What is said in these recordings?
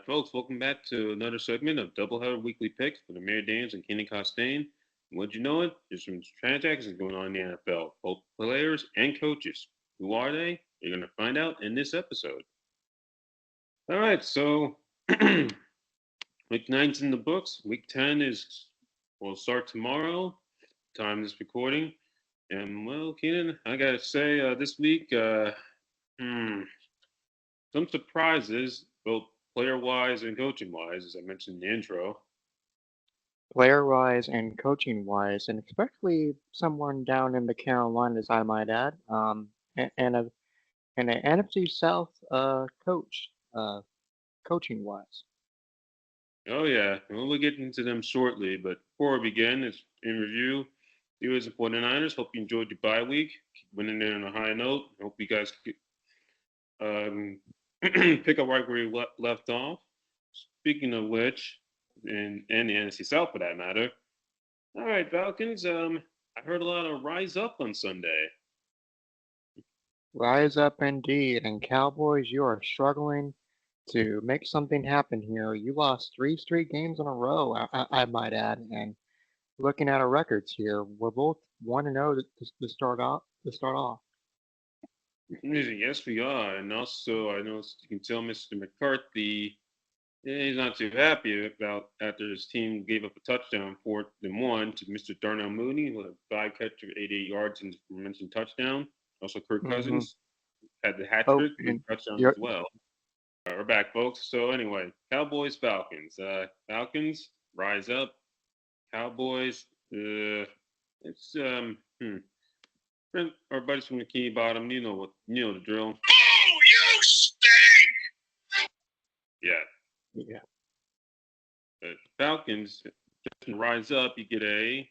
Folks, welcome back to another segment of Doubleheader Weekly Picks with Amir Daniels and Kenny Costain. Would you know it? There's some transactions going on in the NFL, both players and coaches. Who are they? You're going to find out in this episode. All right, so week nine's in the books. Week 10 will start tomorrow. Time this recording. And well, Keenan, I got to say, this week, some surprises, both player wise and coaching wise, as I mentioned in the intro. Player-wise and coaching-wise, and especially someone down in the Carolinas, I might add, and a NFC South coach, coaching-wise. Oh yeah, we'll get into them shortly. But before we begin, it's in review. Viewers of 49ers, hope you enjoyed your bye week. Keep winning there on a high note. Hope you guys um, pick up right where you left off. Speaking of which, and the NFC South for that matter. All right, Falcons. I heard a lot of rise up on Sunday. Rise up indeed, and Cowboys, you are struggling to make something happen here. You lost three straight games in a row, I might add, and looking at our records here, we're both 1-0 to start off. To start off. Yes, we are, and also I know you can tell Mr. McCarthy. Yeah, he's not too happy about after his team gave up a touchdown, 4th and 1, to Mr. Darnell Mooney, who had 5 catch for 88 yards and mentioned touchdown. Also, Kirk hmm Cousins had the hat Oh, trick with and touchdowns you're as well. All right, we're back, folks. So anyway, Cowboys, Falcons. Falcons rise up. Cowboys. It's Our buddies from the Key Bottom. You know the drill. Oh, you stink! Yeah. yeah. Falcons just rise up. You get a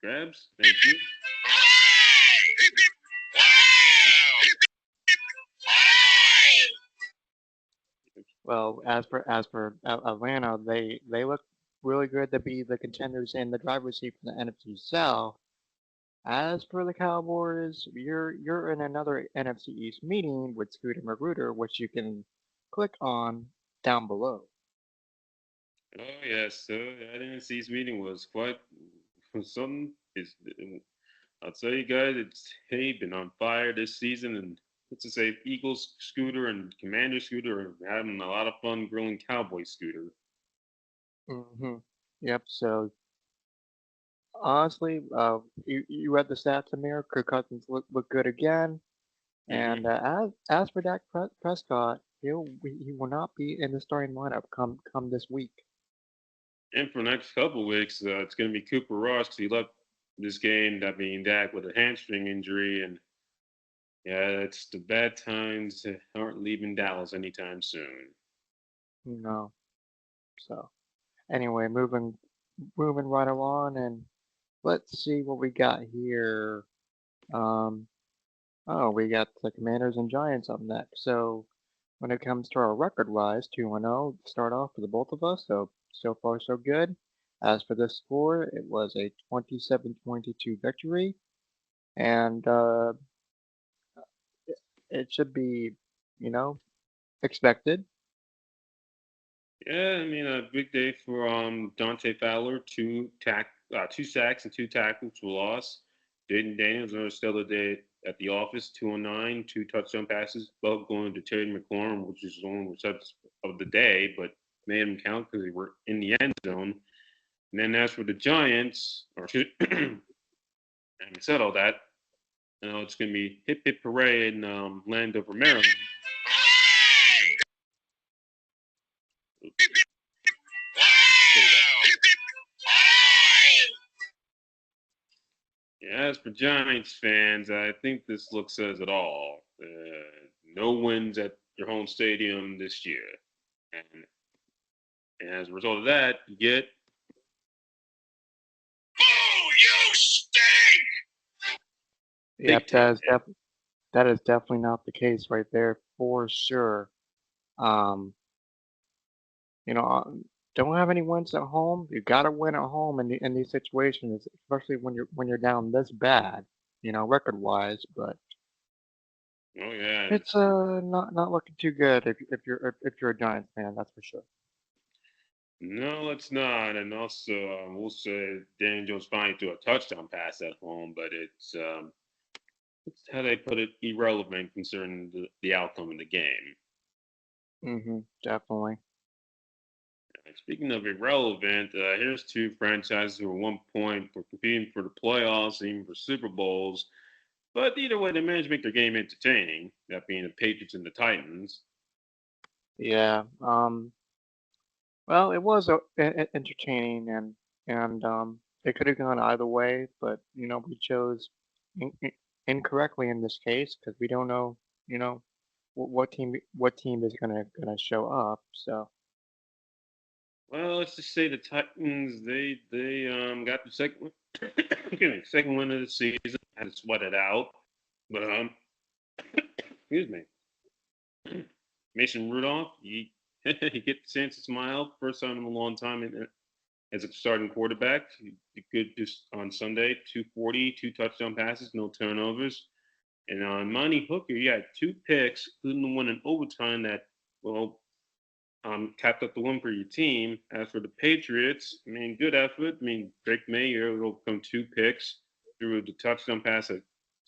grabs. Thank you. Well, as for Atlanta, they look really good to be the contenders in the driver's seat for the NFC South. As for the Cowboys, you're in another NFC East meeting with Scooter Magruder, which you can click on down below. Oh yes, so that NFC's meeting was quite something. I'll tell you guys, they've been on fire this season, and let's just say Eagles Scooter and Commander Scooter are having a lot of fun grilling Cowboy Scooter. hmm Yep. So honestly, you read the stats, Amir. Kirk Cousins look good again, and Hmm as for Dak Prescott, he will not be in the starting lineup come this week. And for the next couple of weeks, it's going to be Cooper Rush because he left this game, that being Dak, with a hamstring injury, and yeah, it's the bad times aren't leaving Dallas anytime soon. No. So anyway, moving right along, and let's see what we got here. Um, oh, we got the Commanders and Giants up next. So when it comes to our record-wise, 2-0 to start off for the both of us. So far so good. As for this score, it was a 27-22 victory, and it should be, you know, expected. Yeah, I mean a big day for Dante Fowler, two sacks and two tackles for loss. Jaden Daniels another stellar day at the office, 209, two touchdown passes, both going to Terry McLaurin, which is his only reception of the day, but made him count because they were in the end zone. And then as for the Giants, having said all that, it's going to be hip hip hooray in Landover, Maryland. Yeah, as for Giants fans, I think this look says it all. No wins at your home stadium this year. And as a result of that, you get. Oh, you stink! Yep, Big Time. that is definitely not the case right there for sure. Um, you know, don't have any wins at home. You got to win at home in these situations, especially when you're down this bad, record wise. But Oh yeah. It's not looking too good if you're a Giants fan, that's for sure. No, it's not. And also, we'll say Daniel Jones finally threw a touchdown pass at home, but it's how they put it, irrelevant concerning the outcome of the game. Definitely. And speaking of irrelevant, here's two franchises who at one point were competing for the playoffs, even for Super Bowls. But either way, they managed to make their game entertaining. That being the Patriots and the Titans. Yeah. Well, it was entertaining and it could have gone either way, but we chose incorrectly in this case because we don't know, you know, what team is gonna show up. So Well, let's just say the Titans got the second excuse me, second win of the season. Had to sweat it out, but excuse me, Mason Rudolph, he get the chance to smile first time in a long time as a starting quarterback. He did good just on Sunday, 240, two touchdown passes, no turnovers. And on Monty Hooker, he had two picks, including the one in overtime that, well, capped up the win for your team. As for the Patriots, I mean, good effort. I mean, Drake May will come two picks through the touchdown pass that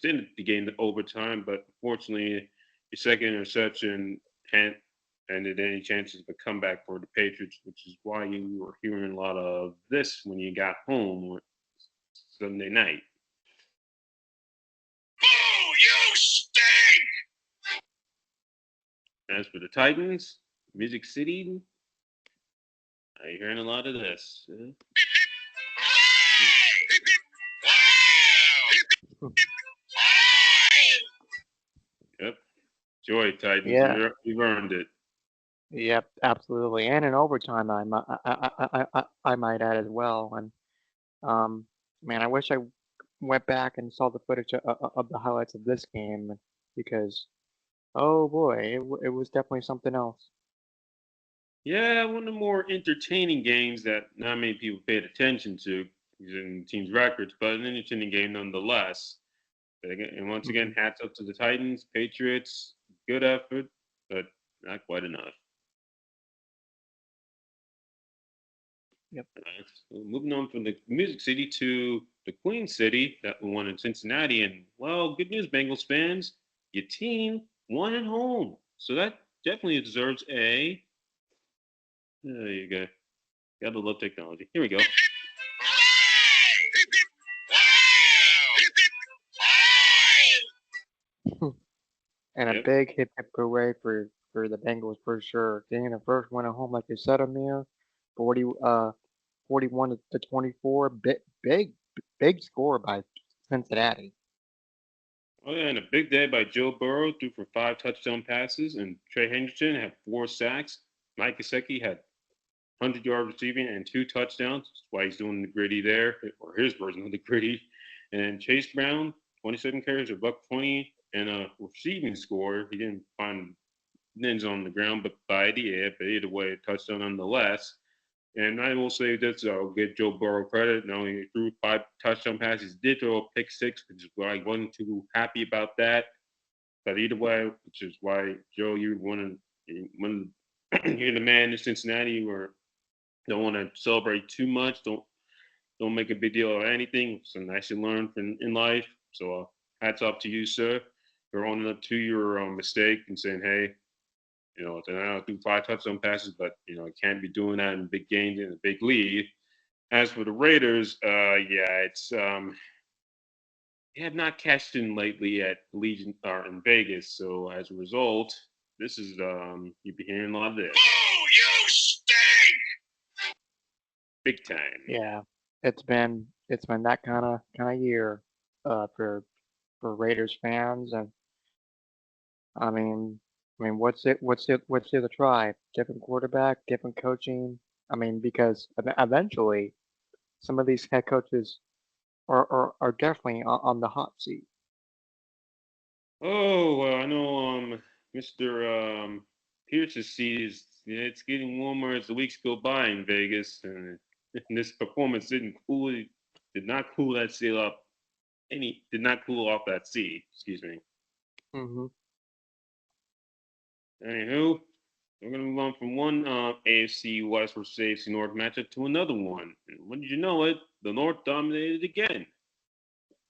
ended the game to overtime, but unfortunately, your second interception ended any chances of a comeback for the Patriots, which is why you were hearing a lot of this when you got home Sunday night. Boo! You stink! As for the Titans, Music City, I'm hearing a lot of this. Yep. Joy Titans, yeah, you've earned it. yep, absolutely, and in overtime, I might add as well. And man, I wish I went back and saw the footage of the highlights of this game because oh boy, it was definitely something else. Yeah, one of the more entertaining games that not many people paid attention to using the team's records, but an entertaining game nonetheless. And once again, hmm hats up to the Titans, Patriots, good effort, but not quite enough. Yep. So moving on from the Music City to the Queen City, that one in Cincinnati, and well, good news, Bengals fans, your team won at home, so that definitely deserves a. There you go. Gotta love technology. Here we go. And a Yep. big hip hip hooray for the Bengals for sure. Getting the first win at home, like you said, Amir, 40 41 to 24, big score by Cincinnati. Oh yeah, and a big day by Joe Burrow, threw for five touchdown passes, and Trey Hendrickson had four sacks. Mike Gesicki had 100 yards receiving and two touchdowns. That's why he's doing the gritty there, or his version of the gritty. And Chase Brown, 27 carries, a buck 20, and a receiving score. He didn't find ends on the ground, but by the air. But either way, a touchdown nonetheless. And I will say this: I'll give Joe Burrow credit. Not only threw five touchdown passes, he did throw a pick six, which is why I wasn't too happy about that. But either way, which is why Joe, you're one you're the man in Cincinnati, where don't want to celebrate too much. Don't make a big deal of anything. It's a nice to learn in life. So hats off to you, sir, for owning up to your mistake and saying, hey, then I don't do five touchdown passes, but I can't be doing that in big games in a big league. As for the Raiders, yeah, it's they have not cashed in lately at Legion or in Vegas. So as a result, this is you'll be hearing a lot of this Boo! You stink! big time. Yeah, it's been that kind of year for Raiders fans, and I mean what's it to try? Different quarterback, different coaching. I mean because eventually some of these head coaches are definitely on the hot seat. Oh, well, I know Mr. Pierce's seat is it's getting warmer as the weeks go by in Vegas, and this performance did not cool that seal up did not cool off that seat. Excuse me. hmm Anywho, we're gonna move on from one AFC West versus AFC North matchup to another one. And when did you know it? The North dominated again.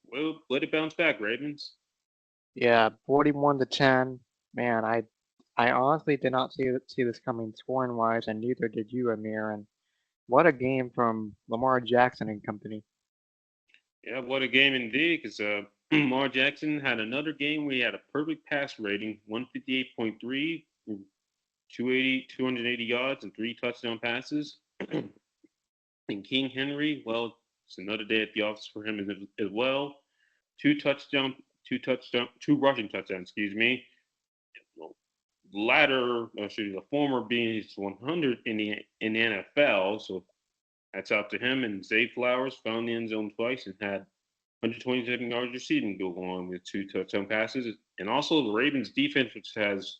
Well, let it bounce back, Ravens. Yeah, 41-10. Man, I honestly did not see this coming scoring wise, and neither did you, Amir. And what a game from Lamar Jackson and company. Yeah, what a game indeed, because Lamar Jackson had another game where he had a perfect pass rating, 158.3, 280 yards, and three touchdown passes. And King Henry, well, it's another day at the office for him as well. Two rushing touchdowns, excuse me. Well, the latter, actually, the former being his 100 in the NFL, so that's out to him. And Zay Flowers found the end zone twice and had 127 yards receiving, go along with two touchdown passes. And also the Ravens defense, which has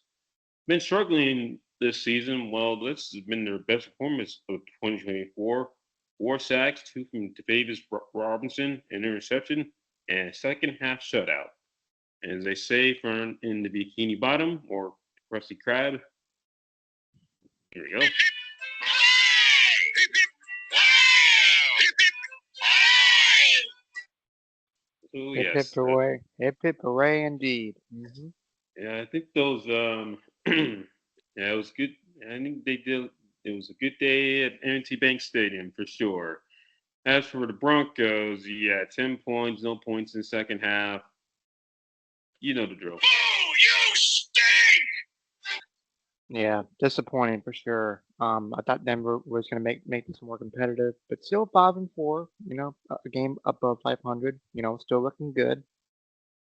been struggling this season. Well, this has been their best performance of 2024. Four sacks, two from Davis Robinson, an interception, and a second half shutout. And as they say from in the Bikini Bottom or Krusty Krab, here we go. Oh Hip hip yes, hooray, hip hip hooray indeed. yeah, I think those yeah, it was good. I think they did. It was a good day at M&T Bank Stadium for sure. As for the Broncos, yeah, 10 points, no points in the second half. You know the drill. Oh, you stink! Yeah, disappointing for sure. I thought Denver was gonna make this more competitive, but still 5-4. A game above 500. Still looking good.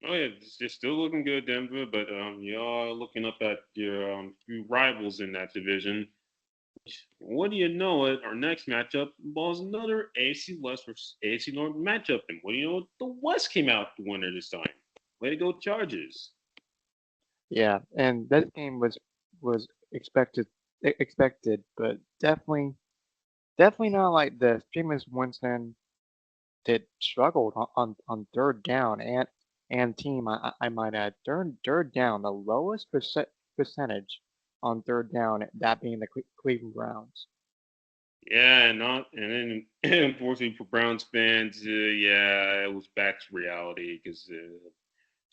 Oh yeah, it's still looking good, Denver, but y'all looking up at your few rivals in that division. What do you know it? Our next matchup involves another AFC West versus AFC North matchup, and what do you know? The West came out the winner this time. Way to go, Chargers! Yeah, and this game was expected, but definitely not like this. Jameis Winston did struggled on third down and team. I might add third down, the lowest percentage on third down, that being the Cleveland Browns. Yeah, not and then unfortunately for Browns fans, yeah, it was back to reality because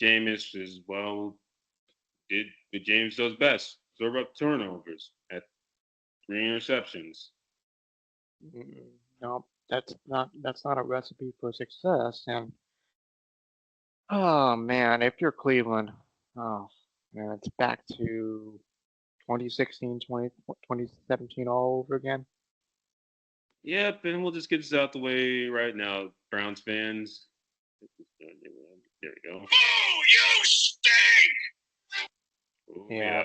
Jameis is well did what James does best: serve up turnovers at three interceptions. No, that's not a recipe for success. And oh man, if you're Cleveland, oh man, it's back to 2016, 2017 all over again. Yep, and we'll just get this out the way right now, Browns fans. There we go. Oh, you stink! Oh Yeah. yeah.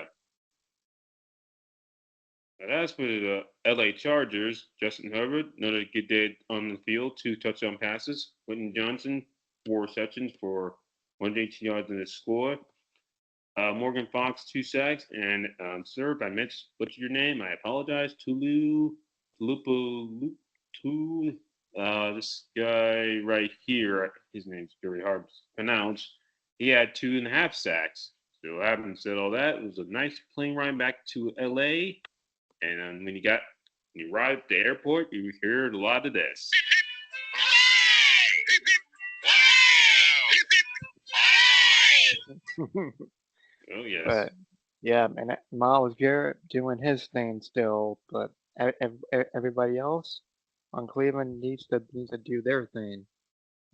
And as for the LA Chargers, Justin Herbert, another good day on the field, two touchdown passes. Quentin Johnson, four receptions for 118 yards in the score. Morgan Fox, two sacks. And, sir, if I what's your name? I apologize. Tulupu, this guy right here, his name's very hard to pronounce. He had 2.5 sacks. So, having said all that, it was a nice plane ride back to LA. And when you arrive at the airport, you heard a lot of this. Oh, yes. But yeah, and Miles Garrett doing his thing still, but everybody else on Cleveland needs to do their thing.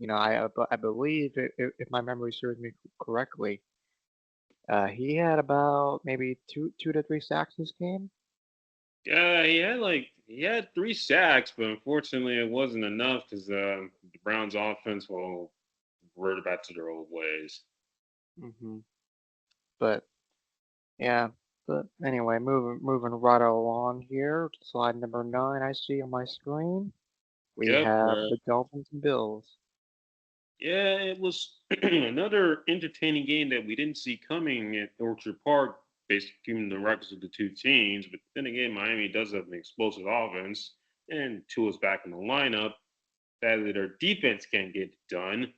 I believe if my memory serves me correctly, he had about maybe two to three sacks this game. Yeah, he had three sacks, but unfortunately it wasn't enough because the Browns' offense will revert back to their old ways. hmm But yeah, but anyway, moving right along here, to slide number 9 I see on my screen. We Yep. have the Dolphins and Bills. Yeah, it was another entertaining game that we didn't see coming at Orchard Park, based given the records of the two teams. But then again, Miami does have an explosive offense, and Tua's back in the lineup. Sadly, their defense can't get it done.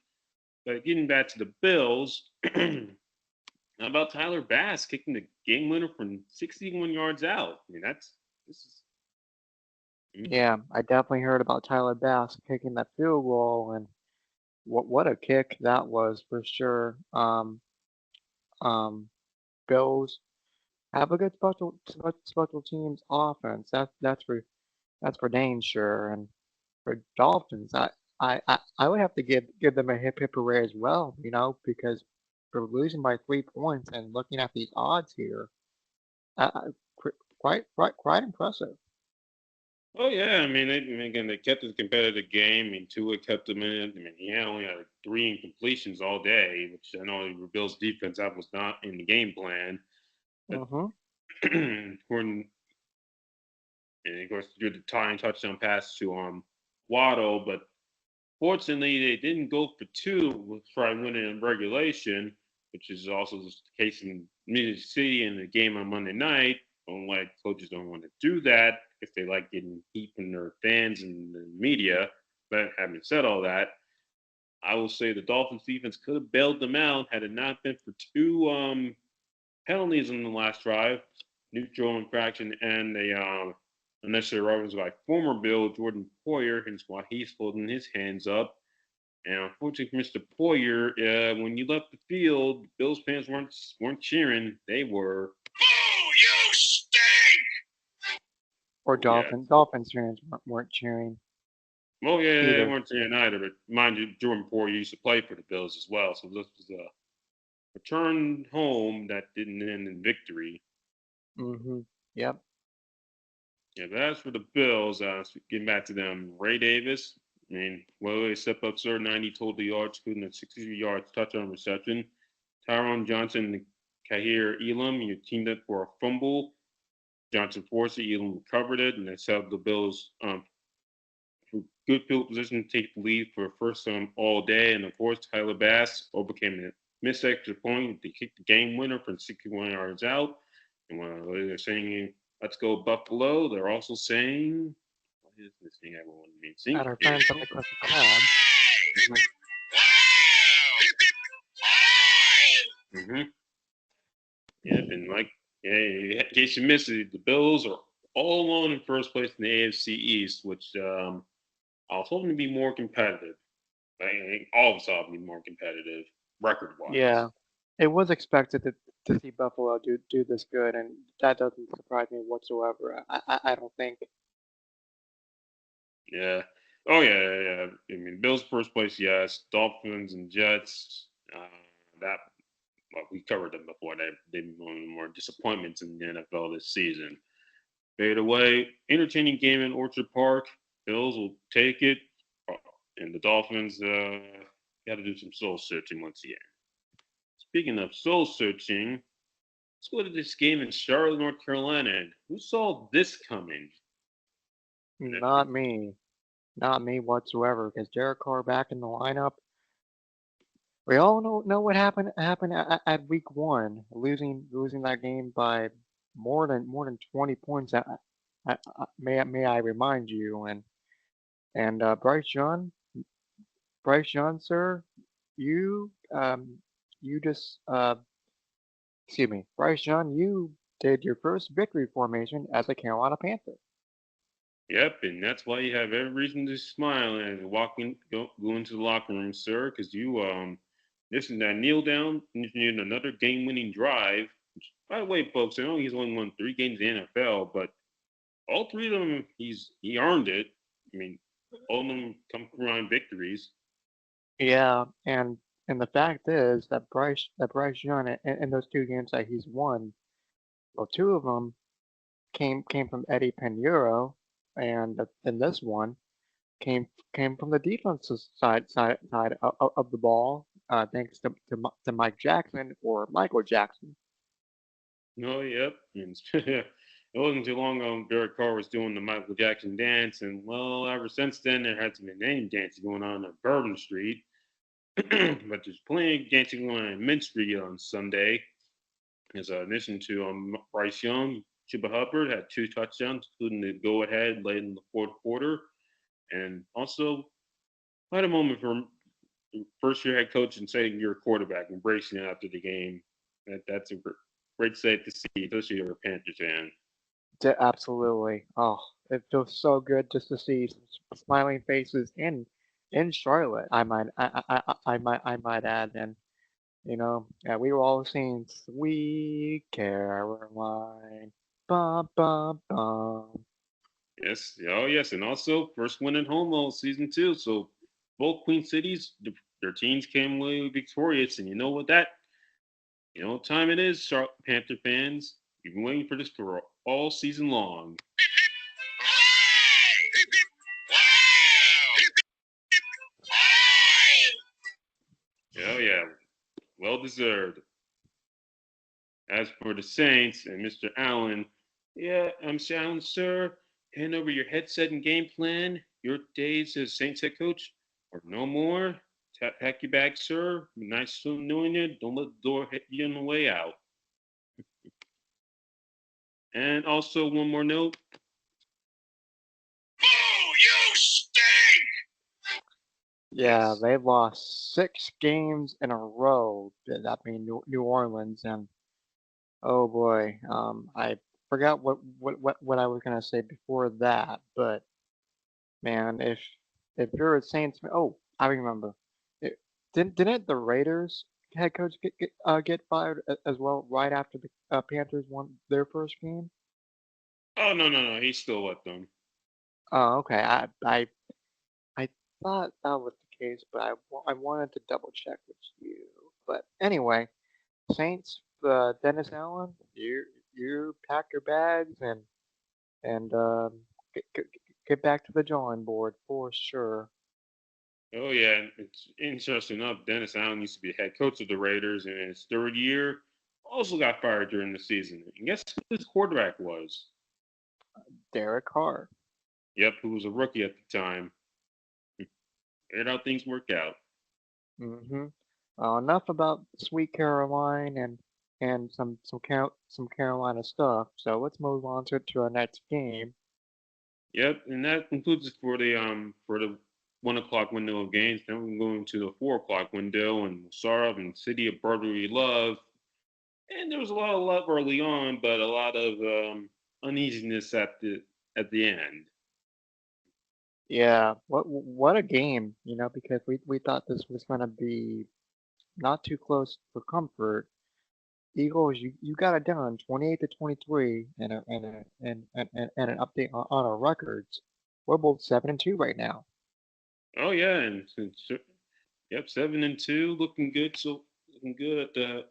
But getting back to the Bills, How about Tyler Bass kicking the game winner from 61 yards out? I mean, this is. Yeah, I definitely heard about Tyler Bass kicking that field goal, and what a kick that was for sure. Um, Bills have a good special teams offense. That's for dang sure. And for Dolphins, I would have to give them a hip hooray as well, because for losing by 3 points and looking at these odds here, quite impressive. Oh yeah, I mean, again, they kept it a competitive game. I mean, Tua kept them in it. I mean, he only had like 3 incompletions all day, which I know the Bills' defense that was not in the game plan. But Mm-hmm. according, and of course, threw the tying touchdown pass to Waddle, but fortunately, they didn't go for two with try winning in regulation, which is also the case in Music City in the game on Monday night. Like coaches don't want to do that if they like getting heat from their fans and the media. But having said all that, I will say the Dolphins defense could have bailed them out had it not been for two penalties in the last drive, neutral infraction, and a unnecessary roughness by former Bill Jordan Poyer, hence why he's holding his hands up. And unfortunately for Mr. Poyer, when you left the field, Bills fans weren't cheering; they were. Boo! You stink! Or Oh yeah. Dolphins fans weren't cheering Well, yeah, they either. weren't cheering either. But mind you, Jordan Poyer used to play for the Bills as well, so this was a return home that didn't end in victory. Mm-hmm. Yep. Yeah, but as for the Bills, getting back to them, Ray Davis. I mean, well, they step up, sir. 90 total yards, including a 63 yards touchdown reception. Tyron Johnson and Kahir Elam, you teamed up for a fumble. Johnson forced it, Elam recovered it, and that's how the Bills for good field position to take the lead for the first time all day. And of course, Tyler Bass overcame a missed extra point to kick the game winner from 61 yards out. And when they're saying, let's go Buffalo, they're also saying, what is this thing everyone means? At our Here friends at the Krusty Krab. Hip, hip, wow! Hip, hip, wow! we go. Yep, and like, yeah, in case you missed it, the Bills are all alone in first place in the AFC East, which I was hoping to be more competitive. I think all of us ought to be more competitive record wise. Yeah, it was expected to see Buffalo do this good, and that doesn't surprise me whatsoever. I don't think. Yeah. Oh yeah. I mean, Bills first place, yes. Dolphins and Jets. That well, we covered them before. They've been one of the more disappointments in the NFL this season. Fade away. Entertaining game in Orchard Park. Bills will take it, and the Dolphins got to do some soul searching once again. Speaking of soul searching, let's go to this game in Charlotte, North Carolina. Who saw this coming? Not me. Not me whatsoever. Because Derek Carr back in the lineup. We all know what happened at week one, losing that game by more than 20 points. May I remind you, and Bryce Young, sir, you you just excuse me, Bryce Young, you did your first victory formation as a Carolina Panther. Yep, and that's why you have every reason to smile and go into the locker room, sir, because you this is that kneel down, engineered another game-winning drive. Which, by the way, folks, I know he's only won 3 games in the NFL, but all three of them he earned it. I mean, all of them come from on victories. Yeah, and the fact is that Bryce Young in those two games that he's won, well, two of them came from Eddie Pinheiro, and in this one came from the defensive side of the ball, thanks to Mike Jackson or Michael Jackson. No, yep. And it wasn't too long ago Derek Carr was doing the Michael Jackson dance, and well, ever since then there hasn't been any dancing going on Bourbon Street. But there's plenty of dancing going on in Mint Street on Sunday. As in addition to Bryce Young, Chuba Hubbard had 2 touchdowns, including the go-ahead late in the fourth quarter. And also, I had a moment for first-year head coach and saying you're a quarterback, embracing it after the game. That's a great sight to see, especially if you're a Panthers fan. Absolutely. Oh, it feels so good just to see some smiling faces in Charlotte. I might add, and yeah, we were all singing "Sweet Caroline." Bum bum bum. Yes, oh yes, and also first win at home all season too. So both Queen Cities, their teams came away victorious, and you know what what time it is, Charlotte Panther fans. You've been waiting for this for all season long. Oh yeah, well deserved. As for the Saints and Mr. Allen, yeah, I'm Allen, sir. Hand over your headset and game plan. Your days as Saints head coach are no more. Pack your bags, sir. Nice knowing you. Don't let the door hit you on the way out. And also, one more note. Oh, you stink! Yeah, Yes. they've lost 6 games in a row. That being New Orleans, and oh boy, I forgot what I was gonna say before that, but man, if you're a Saints, oh, I remember. It, didn't the Raiders head coach get fired as well right after the Panthers won their first game? Oh no, he's still with them. Oh, okay. I thought that was the case, but I wanted to double check with you. But anyway, Saints, Dennis Allen, you pack your bags and get, get get back to the drawing board for sure. Oh yeah, and it's interesting enough. Dennis Allen used to be head coach of the Raiders in his third year. Also got fired during the season. And guess who his quarterback was? Derek Carr. Yep, who was a rookie at the time. Weird how things work out. Mm-hmm. Enough about Sweet Caroline and some Carolina stuff. So let's move on to our next game. Yep, and that concludes it for the 1 o'clock window of games. Then we're going to the 4 o'clock window, and we'll start off in the city of brotherly love. And there was a lot of love early on, but a lot of uneasiness at the end. Yeah, what a game, because we thought this was gonna be not too close for comfort. Eagles, you got it done 28-23 and an update on our records. We're both 7-2 right now. Oh yeah, and yep, 7-2, looking good. So looking good at the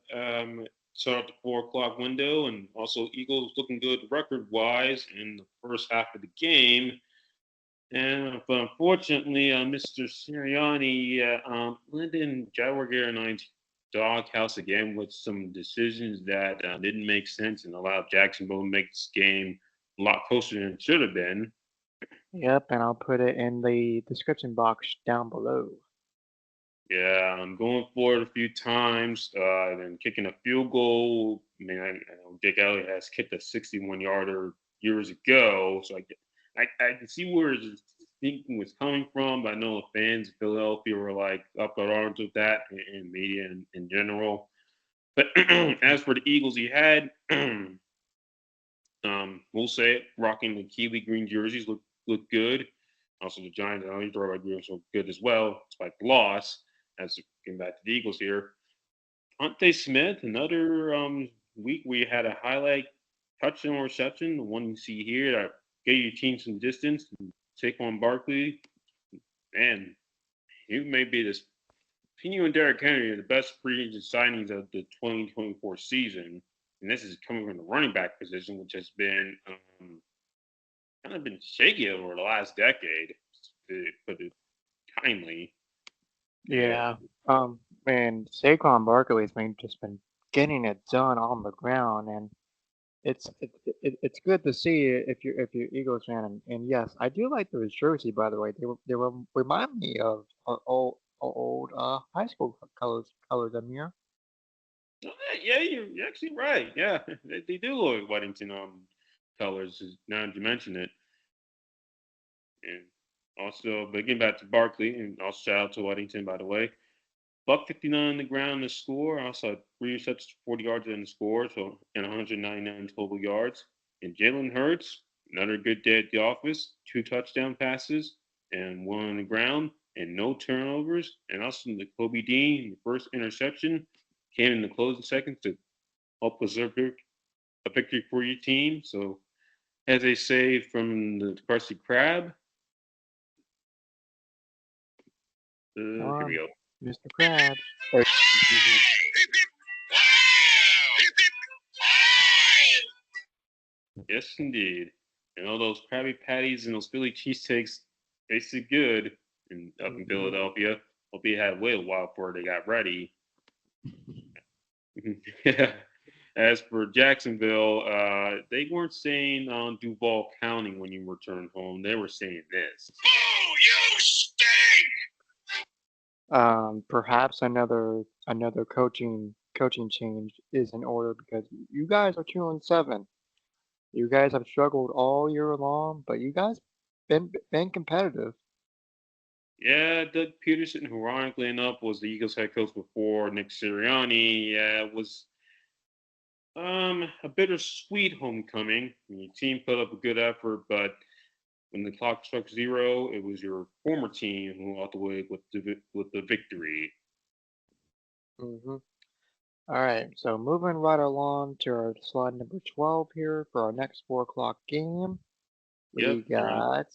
start at the 4 o'clock window, and also Eagles looking good record wise in the first half of the game. And but unfortunately, Mr. Sirianni landed in Jaguar and I's doghouse again with some decisions that didn't make sense and allowed Jacksonville to make this game a lot closer than it should have been. Yep, and I'll put it in the description box down below. Yeah, I'm going for it a few times, then kicking a field goal. I mean, I know Dick Elliott has kicked a 61-yarder years ago, so I can see where his thinking was coming from. But I know the fans of Philadelphia were like up their arms with that, and media in general. But as for the Eagles, he had, we'll say it, rocking the Keeley green jerseys look good. Also, the Giants, I know you throw green look good as well, despite the loss. As getting back to the Eagles here, Ante Smith, another week where you had a highlight touchdown reception, the one you see here that gave your team some distance. Saquon Barkley, man, he may be this. He and Derrick Henry are the best free agent signings of the 2024 season, and this is coming from the running back position, which has been kind of been shaky over the last decade, to put it kindly. Yeah, Yeah, and Saquon Barkley's been getting it done on the ground, and it's good to see if you're Eagles fan, and yes, I do like those jersey by the way. They were remind me of old high school colors, Amir. yeah, you're actually right. Yeah, they do look like Weddington colors. Now that you mention it, and also, but getting back to Barkley, and also shout out to Weddington by the way. buck 59 on the ground to score. Also had 3 receptions, 40 yards in the score, so and 199 total yards. And Jalen Hurts, another good day at the office, 2 touchdown passes and 1 on the ground, and no turnovers. And also the Kobe Dean, the first interception, came in the closing seconds to help preserve a victory for your team. So, as they say from the Krusty Krab, Come here we on, go. Mr. Krabs. Yes, indeed. And all those Krabby Patties and those Philly cheesesteaks tasted good up in Mhm. Philadelphia. Albeit had to wait a while before they got ready. Yeah. As for Jacksonville, they weren't saying Duval County when you returned home. They were saying this. Boo! You stink! Perhaps another coaching change is in order because you guys are 2-7. You guys have struggled all year long, but you guys been competitive. Yeah, Doug Peterson, who ironically enough was the Eagles head coach before Nick Sirianni, it was a bittersweet homecoming. Your team put up a good effort, but when the clock struck zero, it was your former team who walked away with the victory. Hmm. All right, so moving right along to our slide number 12 here for our next 4 o'clock game. Yep, We got,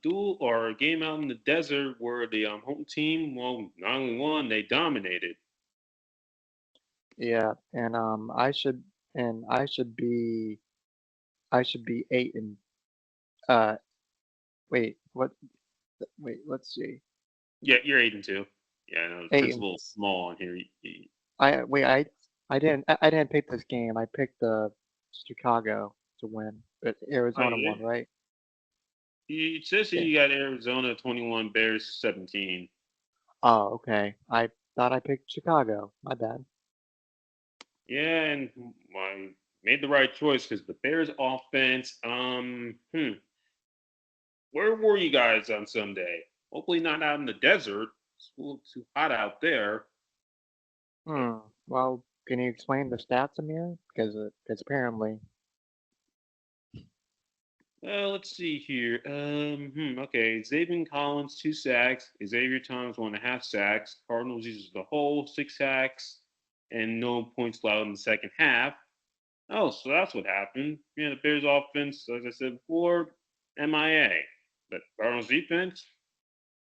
duel or a game out in the desert where the home team, well, not only won, they dominated. yeah, and I should be 8 and uh wait, what wait, let's see. Yeah, you're 8-2. Yeah, I know the Eight print's a and little small on here. I wait, I didn't pick this game. I picked the Chicago to win, but Oh, Arizona you won, did? right? It says here Yeah. you got Arizona 21, Bears 17. Oh, okay. I thought I picked Chicago. My bad. Yeah, and I made the right choice because the Bears offense, where were you guys on Sunday? Hopefully not out in the desert. It's a little too hot out there. But Hmm. Well, can you explain the stats, Amir? Because apparently, let's see here. Okay, Xavier Collins 2 sacks. Xavier Thomas 1.5 sacks. Cardinals uses the whole 6 sacks and no points allowed in the second half. Oh, so that's what happened. Yeah, the Bears offense, as I said before, MIA. But Cardinals defense,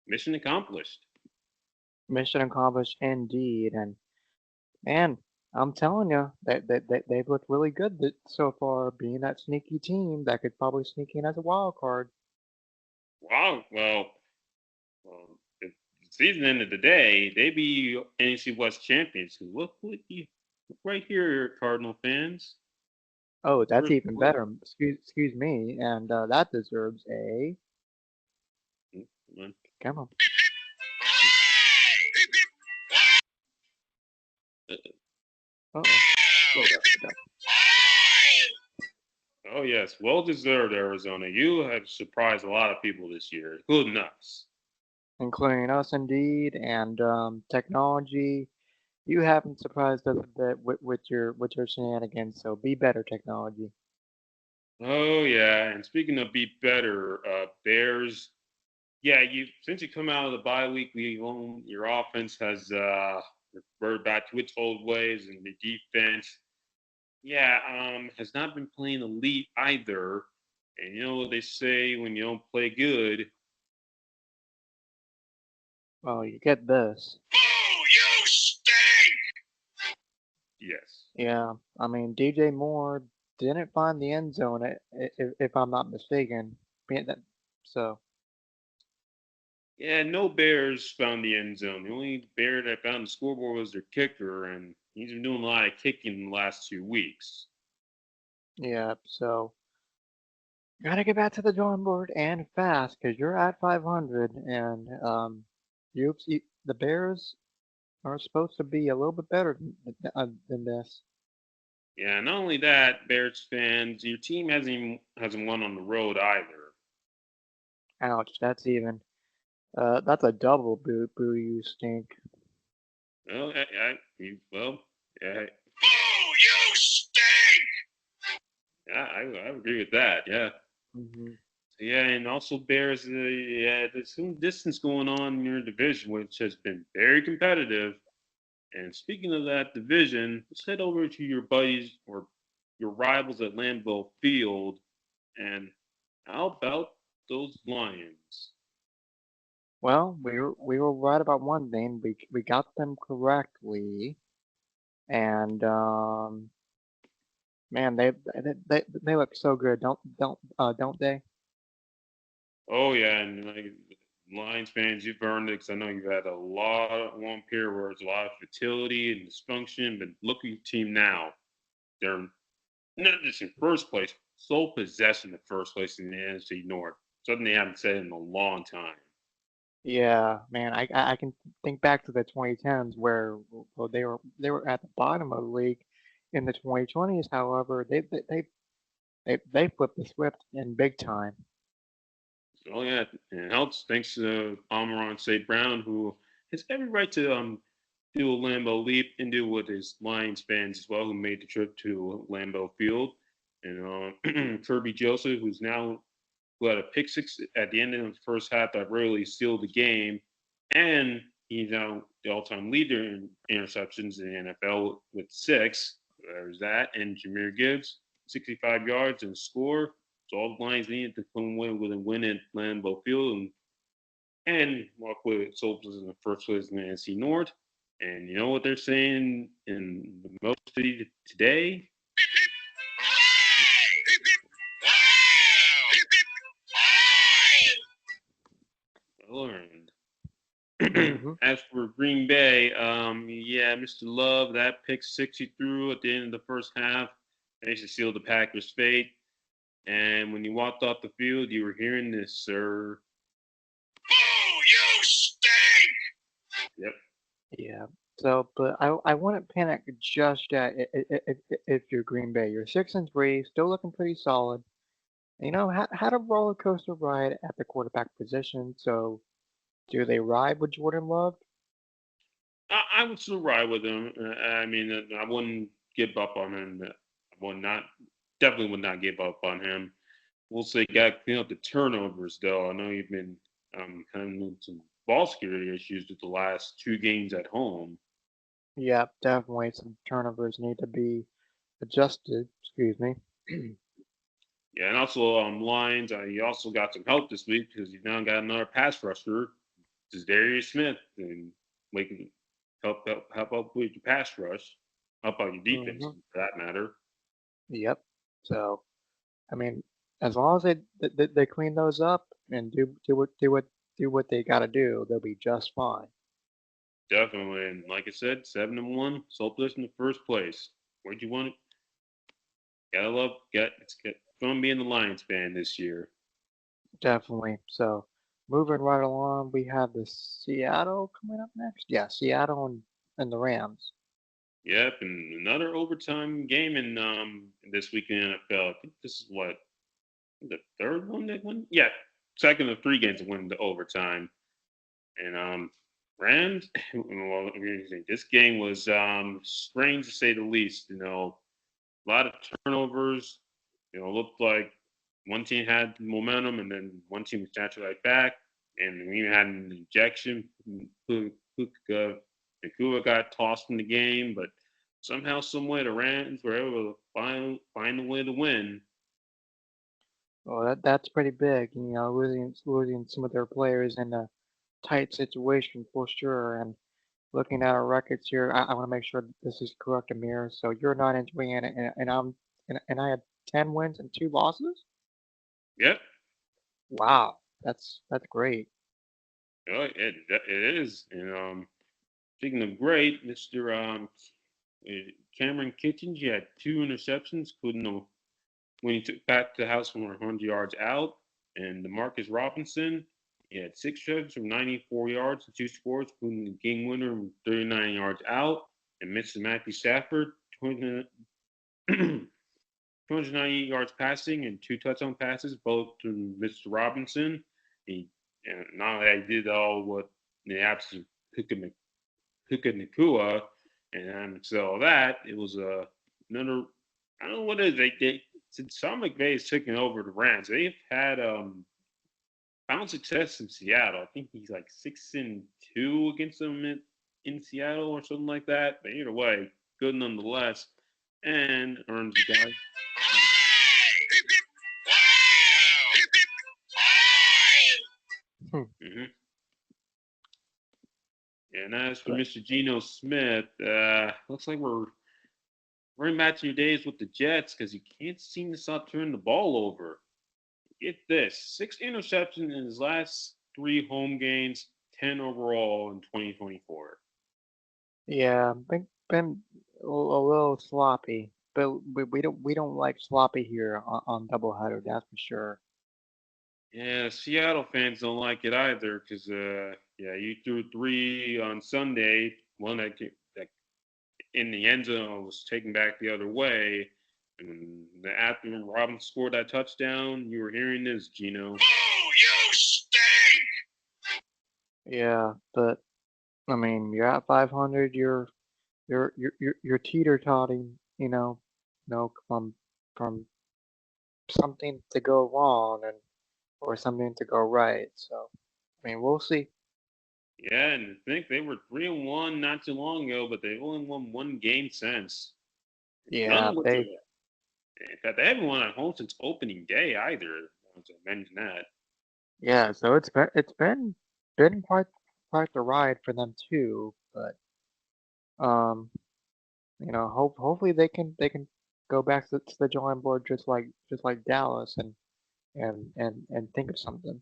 mission accomplished. mission accomplished indeed. And man, I'm telling you, they've looked really good so far, being that sneaky team that could probably sneak in as a wild card. Wow. If the season ended today, they'd be NFC West champions. 'Cause look right here, Cardinal fans. Oh, that's We're, even we're, better. Excuse me, and that deserves a come on. come on. Uh, Uh-oh. Slow down, slow down. Oh yes, well deserved, Arizona. You have surprised a lot of people this year, including us. Including us indeed, and technology. You haven't surprised us a bit with your shenanigans, so be better, technology. Oh yeah, and speaking of be better, Bears. Yeah, you since you come out of the bye week, your offense has reverted back to its old ways, and the defense, yeah, has not been playing elite either. And you know what they say when you don't play good? Well, you get this. Boo! You stink! Yes. Yeah, I mean, DJ Moore didn't find the end zone, if I'm not mistaken. So, Yeah, no Bears found the end zone. The only Bear that found the scoreboard was their kicker, and he's been doing a lot of kicking in the last 2 weeks. yeah, so gotta get back to the drawing board and fast, because you're at 500, and the Bears are supposed to be a little bit better than this. Yeah, not only that, Bears fans, your team hasn't won on the road either. Ouch, that's even. That's a double boo. Boo, you stink. Well, well, yeah, Boo, you stink! I agree with that. Yeah. Hmm. Yeah, and also Bears, yeah, there's some distance going on in your division, which has been very competitive. And speaking of that division, let's head over to your buddies or your rivals at Lambeau Field. And how about those Lions? Well, we were right about one thing. We got them correctly, and man, they look so good, don't they? Oh yeah, and like Lions fans, you've earned it because I know you've had a lot of one period where it's a lot of fertility and dysfunction. But look at your team now; they're not just in first place, sole possession of first place in the NFC North. Something they haven't said in a long time. Yeah, man, I can think back to the 2010s where well, they were at the bottom of the league. In the 2020s, however, they flipped the script in big time. Oh yeah, and it helps thanks to Almiron St. Brown, who has every right to do a Lambeau leap and do with his Lions fans as well, who made the trip to Lambeau Field, and Kirby Joseph, who had a pick six at the end of the first half that really sealed the game, and he's now the all-time leader in interceptions in the NFL with six. There's that, and Jameer Gibbs, 65 yards and score. So all the Lions needed to come away with a win at Lambeau Field and walk with Soldiers in the first place in the NFC North. And you know what they're saying in the Most City today? Learned. Hmm. As for Green Bay, yeah, Mr. Love, that pick six he threw at the end of the first half, they should seal the Packers' fate. And when you walked off the field, you were hearing this, sir. Boo, you stink! Yep. Yeah. So, but I wouldn't panic just yet if you're Green Bay. You're 6-3, still looking pretty solid. You know, had a roller coaster ride at the quarterback position. So, do they ride with Jordan Love? I would still ride with him. I mean, I wouldn't give up on him. I would not, definitely would not give up on him. We'll say, got to clean up the turnovers, though. I know you've been having some ball security issues with the last two games at home. Yeah, definitely. Some turnovers need to be adjusted. Excuse me. Yeah, and also Lions. You also got some help this week because you've now got another pass rusher, is Darius Smith, and making help up with your pass rush, help out your defense Hmm. for that matter. Yep. So, I mean, as long as they clean those up and do what they got to do, they'll be just fine. Definitely, and like I said, 7-1, Southwest in the first place. Where'd you want it? Gotta love, it's gonna be in the Lions fan this year. Definitely. So, moving right along, we have the Seattle coming up next. Yeah, Seattle and the Rams. Yep, and another overtime game in this week in the NFL. I think this is what the third one they won. Yeah, second of three games that went into overtime. And Rams. Well, this game was strange to say the least. You know, a lot of turnovers. You know, looked like one team had momentum, and then one team was snatched right back. And we even had an injection. Nakua got tossed from the game, but somehow, some way, the Rams were able to find a way to win. Well, that's pretty big. You know, losing some of their players in a tight situation for sure. And looking at our records here, I want to make sure that this is correct, Amir. So you're 9-3, and I had 10 wins and 2 losses. Yep, Wow, that's great. it is. And speaking of great, Mister Cameron Kitchens, he had two interceptions, including when he took back to the house from 100 yards out. And Demarcus Robinson, he had six catches from 94 yards and two scores, including the game winner from 39 yards out. And Mr. Matthew Stafford, 298 yards passing and two touchdown passes, both to Mr. Robinson. He And not only they did all what the absolute Puka Nakua, and so all that, it was another. I don't know what it is. They since Sean McVay is taking over the Rams, they've had found success in Seattle. I think he's like 6-2 against them in Seattle or something like that. But either way, good nonetheless, and earns the guy. Hmm. hmm And as for But Mr. Geno Smith, looks like we're rematching your days with the Jets because you can't seem to stop turning the ball over. Get this: 6 interceptions in his last 3 home games, 10 overall in 2024. yeah, been a little sloppy, but we don't like sloppy here on doubleheader. That's for sure. Yeah, Seattle fans don't like it either because, yeah, you threw three on Sunday. One that in the end zone was taken back the other way. And after Robin scored that touchdown, you were hearing this, Gino. Oh, you stink! Yeah, but I mean, you're at 500. You're teeter-totting. From something to go wrong and or something to go right. So I mean, we'll see. Yeah, and I think they were 3-1 not too long ago, but they've only won one game since. None Yeah, of which are, they in fact, they haven't won at home since opening day either. Once I mention that. yeah. So it's been quite the ride for them too. But um, hopefully they can go back to the drawing board just like Dallas and think of something.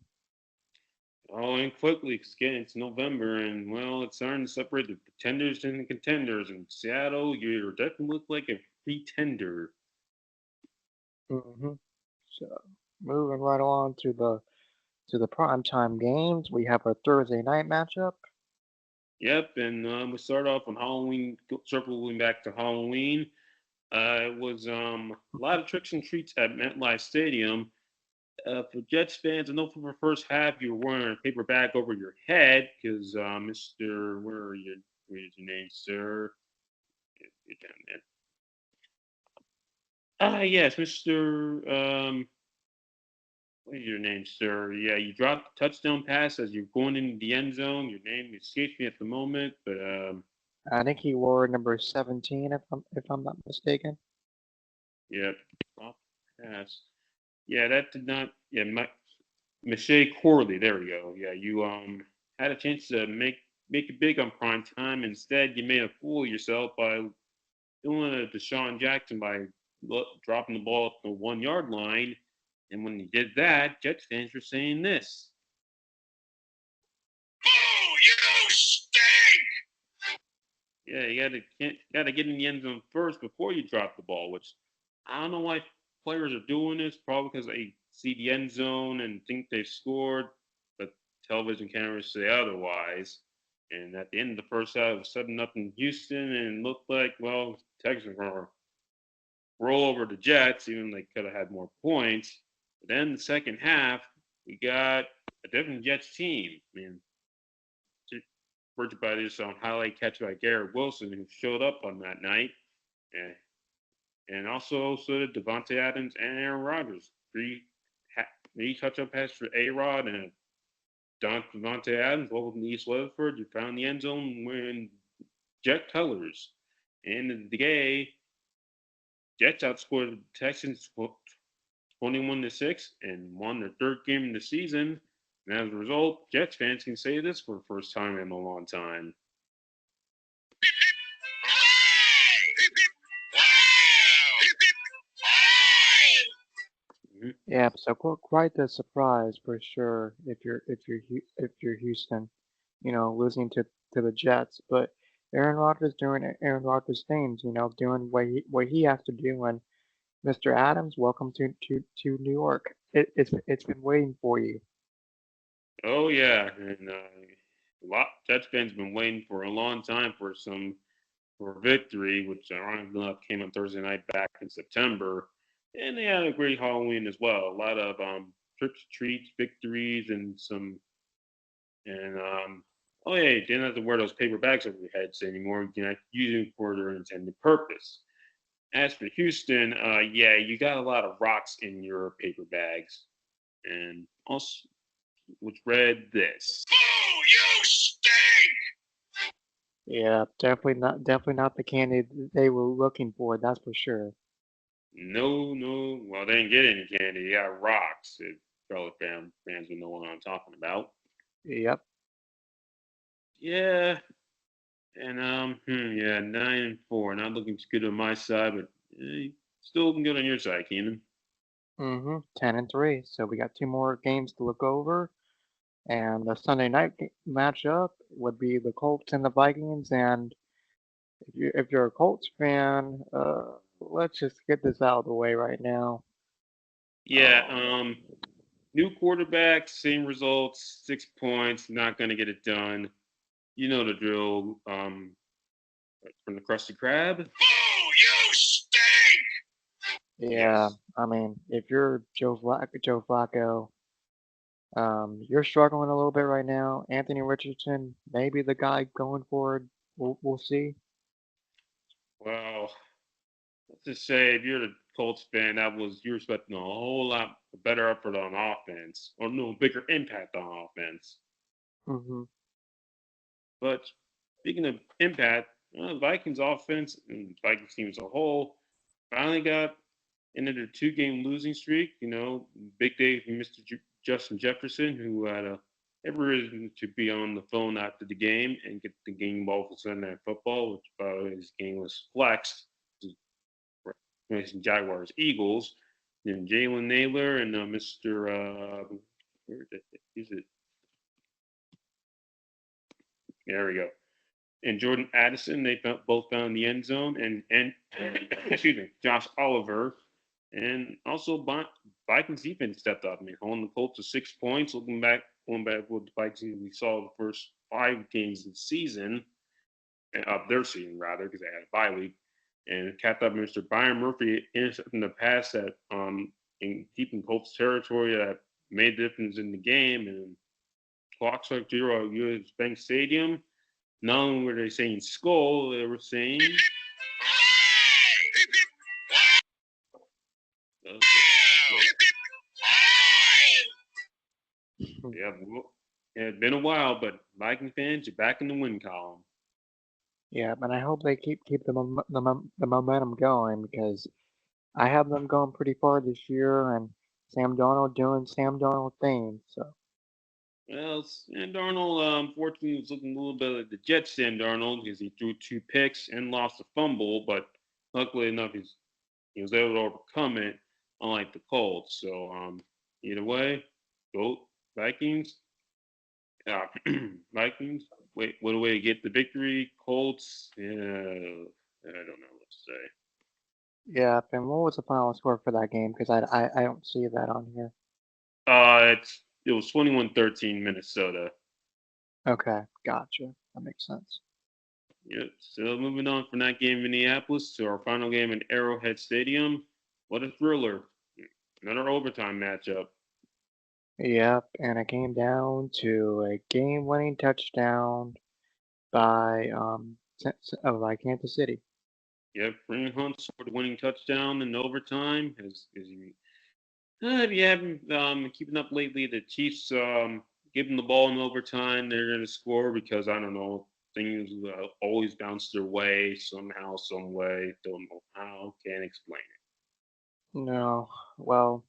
Oh, and quickly, because again, it's November, and well, it's starting to separate the pretenders and the contenders. In Seattle, you definitely look like a pretender. hmm So moving right along to the primetime games, we have a Thursday night matchup. Yep, and we start off on Halloween, circling back to Halloween. It was a lot of tricks and treats at MetLife Stadium. For Jets fans, I know for the first half you were wearing a paper bag over your head because Mr. Where's your name, sir? You're down there. Yes, Mr. What is your name, sir? Yeah, you dropped the touchdown pass as you're going into the end zone. Your name escapes me at the moment, but I think he wore number 17 if I'm not mistaken. yeah, dropped the pass. Yeah, that did not. Yeah, Michelle Corley. There we go. Yeah, you had a chance to make it big on prime time. Instead, you made a fool of yourself by doing a Deshaun Jackson by dropping the ball at the 1 yard line. And when you did that, Jets fans were saying this. Oh, you stink! Yeah, you got to get in the end zone first before you drop the ball. Which I don't know why players are doing this. Probably because they see the end zone and think they've scored, but television cameras say otherwise. And at the end of the first half, it was 7-0 in Houston, and it looked like Texans were gonna roll over the Jets, even though they could have had more points. But then the second half, we got a different Jets team. I mean, by this highlight catch by Garrett Wilson, who showed up on that night. And, and also did Devontae Adams and Aaron Rodgers. Three touchdown passes for A-Rod and Devontae Adams. Welcome to East Weatherford. You found the end zone wearing Jet colors. And in the day, Jets outscored the Texans 21-6 and won their third game in the season. And as a result, Jets fans can say this for the first time in a long time. Mhm. Yeah, so quite the surprise for sure if you're Houston, losing to the Jets. But Aaron Rodgers doing Aaron Rodgers things, doing what he has to do. And Mr. Adams, welcome to New York. It's been waiting for you. Oh yeah, and a lot Jets fans been waiting for a long time for victory, which ironically enough came on Thursday night back in September, and they had a great Halloween as well. A lot of tricks, treats, victories, and some And oh yeah, you didn't have to wear those paper bags over your heads anymore. You can use them for their intended purpose. As for Houston, yeah, you got a lot of rocks in your paper bags, and also which read this. Oh, you stink! Yeah, definitely not the candy they were looking for, that's for sure. No, no, well, they didn't get any candy. You got rocks. If fellow fans would know what I'm talking about. Yep. Yeah, and yeah, 9-4. Not looking too good on my side, but still looking good on your side, Keenan. 10-3. So we got two more games to look over. And the Sunday night matchup would be the Colts and the Vikings. And if you're a Colts fan, let's just get this out of the way right now. Yeah, new quarterback, same results, 6 points, not gonna get it done. You know the drill. From the Krusty Krab. Oh, you stink! Yeah, Yes. I mean, if you're Joe Flacco, you're struggling a little bit right now. Anthony Richardson, maybe the guy going forward. We'll see. Well, let's just say if you're the Colts fan, you're expecting a whole lot better effort on offense, or no bigger impact on offense. hmm But speaking of impact, Vikings offense and Vikings team as a whole finally got into the 2 game losing streak. Big day for Mr. Justin Jefferson, who had every reason to be on the phone after the game and get the game ball for Sunday Night Football, which by the way, his game was flexed. Jaguars Eagles. Then Jalen Naylor and Mr. Where is it? There we go. And Jordan Addison, they both found the end zone, and excuse me, Josh Oliver, and also Vikings defense stepped up. I mean, holding the Colts to 6 points. Going back with the Vikings, we saw the first 5 games of the season, of their season rather, because they had a bye week, and capped up Mr. Byron Murphy intercepting the pass that in keeping Colts territory that made the difference in the game, and clock struck 0 at US Bank Stadium. Not only were they saying skull, they were saying. Okay. Yeah, it had been a while, but Viking fans, you're back in the win column. Yeah, and I hope they keep the momentum going because I have them going pretty far this year, and Sam Darnold doing Sam Darnold things. So Well, Sam Darnold, unfortunately, was looking a little bit like the Jets Sam Darnold because he threw 2 picks and lost a fumble, but luckily enough, he was able to overcome it, unlike the Colts. So, either way, go Vikings. Uh, Vikings. Wait, what a way to get the victory. Colts. Yeah, I don't know what to say. yeah, and what was the final score for that game? Because I don't see that on here. It was 21-13 Minnesota. Okay, gotcha. That makes sense. Yep. So moving on from that game in Minneapolis to our final game in Arrowhead Stadium. What a thriller! Another overtime matchup. Yep, and it came down to a game-winning touchdown by by Kansas City. Yep. Green Hunt scored the winning touchdown in overtime. If you haven't keeping up lately, the Chiefs give them the ball in overtime. They're going to score because I don't know, things always bounce their way somehow, some way. Don't know how. Can't explain No, well,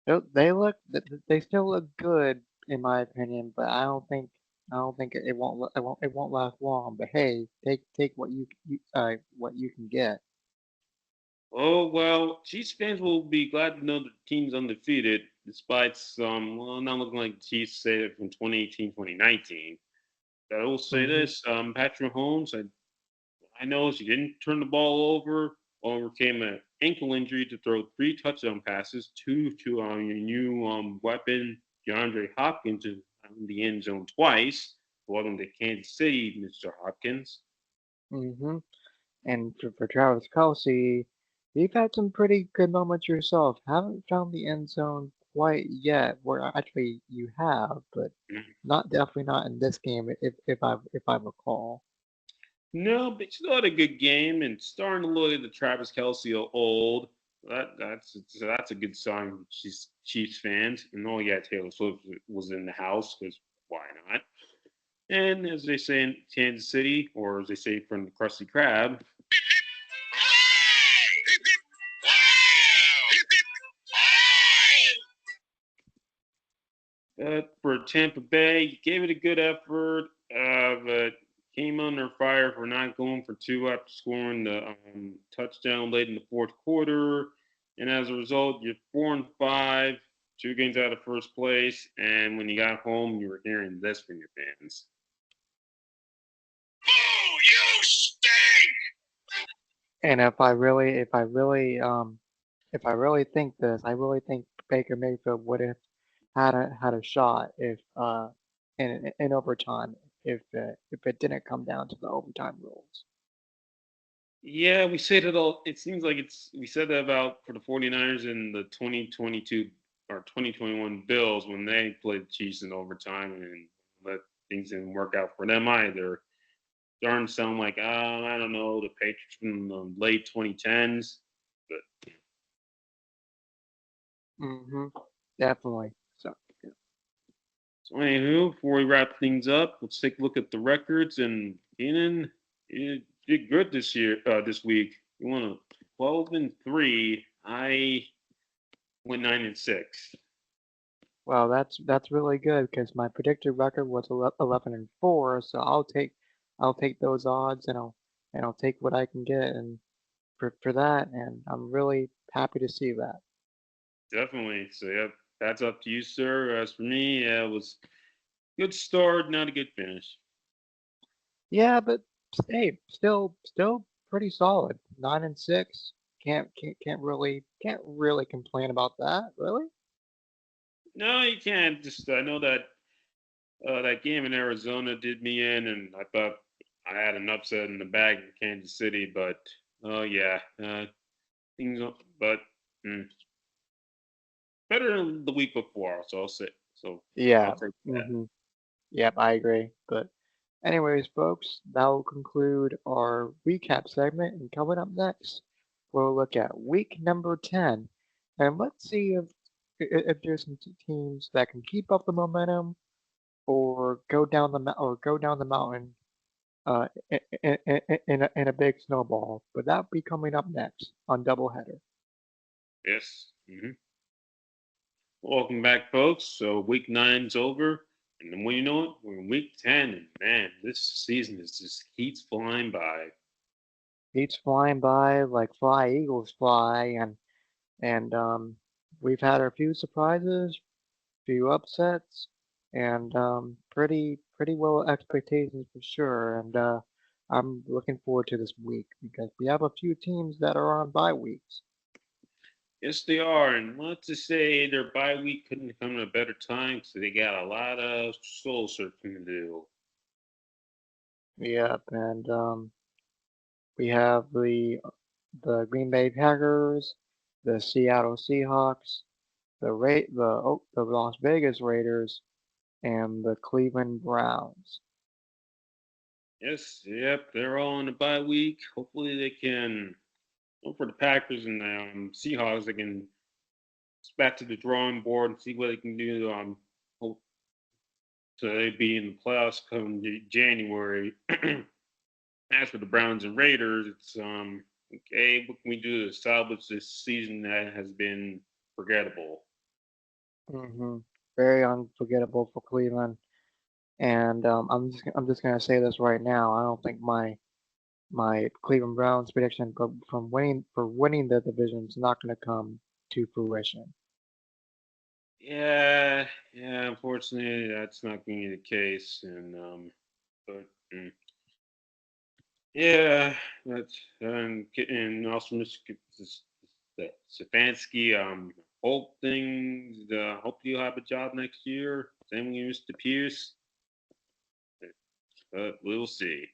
they still look good in my opinion, but I don't think it won't last long. But hey, take what you can get. Oh, well, Chiefs fans will be glad to know that the team's undefeated, despite some, well, not looking like the Chiefs say it from 2018, 2019. I will say hmm this, Patrick Holmes, I know she didn't turn the ball over, overcame an ankle injury to throw 3 touchdown passes, two to your new weapon, DeAndre Hopkins, in the end zone twice. Welcome to Kansas City, Mr. Hopkins. hmm And for Travis Kelce, you've had some pretty good moments yourself. Haven't found the end zone quite yet. Where actually you have, but Mm. not definitely not in this game. If I recall. No, but still had a good game and starting to look at the Travis Kelsey old. That's a good sign for Chiefs fans. And oh yeah, Taylor Swift was in the house because why not? And as they say in Kansas City, or as they say from the Krusty Krab, Hooray! Hip, hip, wow! Hip, hip, for Tampa Bay, he gave it a good effort, but came under fire for not going for two after scoring the touchdown late in the fourth quarter. And as a result, you're 4-5, two games out of first place. And when you got home, you were hearing this from your fans. boo! You stink! And if I really think this, I really think Baker Mayfield would have had a shot in overtime if it didn't come down to the overtime rules. Yeah, we say that all. It seems like we said that about for the 49ers in the 2022 or 2021 Bills when they played the Chiefs in overtime and let things didn't work out for them either. Starting to sound like I don't know, the Patriots from the late 2010s. But Hmm. Definitely. So yeah. so anywho, before we wrap things up, let's take a look at the records. And Keenan, you did good this year, this week. You won a 12-3. I went 9-6. Well, that's really good because my predicted record was 11-4. So I'll take those odds and I'll take what I can get and for that, and I'm really happy to see that. Definitely. So yeah, that's up to you, sir. As for me, yeah, it was good start, not a good finish. Yeah, but hey, still pretty solid. 9-6. Can't really complain about that, really. No, you can't. Just I know that that game in Arizona did me in, and I thought I had an upset in the bag in Kansas City, but oh yeah, things. But mm, better than the week before, so I'll say. So I'll Yeah. take that. Mm-hmm. Yep, I agree. But anyways, folks, that will conclude our recap segment. And coming up next, we'll look at week number 10, and let's see if there's some teams that can keep up the momentum or go down the mountain in a big snowball. But that'll be coming up next on Doubleheader. Yes. Welcome back, folks. So week nine's over, and then when you know it, we're in week 10, and man, this season is just keeps flying by. Each flying by like fly eagles fly, and we've had a few surprises, few upsets, and pretty well expectations for sure. And I'm looking forward to this week because we have a few teams that are on bye weeks. Yes, they are, and not to say their bye week couldn't come at a better time, because they got a lot of soul searching to do. Yep, and we have the Green Bay Packers, the Seattle Seahawks, the Las Vegas Raiders, and the Cleveland Browns. Yes, yep, they're all on the bye week. Hopefully, they can. Well, for the Packers and the Seahawks, they can get back to the drawing board and see what they can do. Hope so they be in the playoffs come January. As for the Browns and Raiders, it's okay. What can we do to salvage this season that has been forgettable? Hmm. Very unforgettable for Cleveland. And I'm just gonna say this right now. I don't think my Cleveland Browns prediction from winning the division is not gonna come to fruition. Yeah, yeah. Unfortunately, that's not going to be the case. And but yeah, that's and also Mr. Stefanski. Hope you'll have a job next year. Same with Mr. Pierce. But we'll see.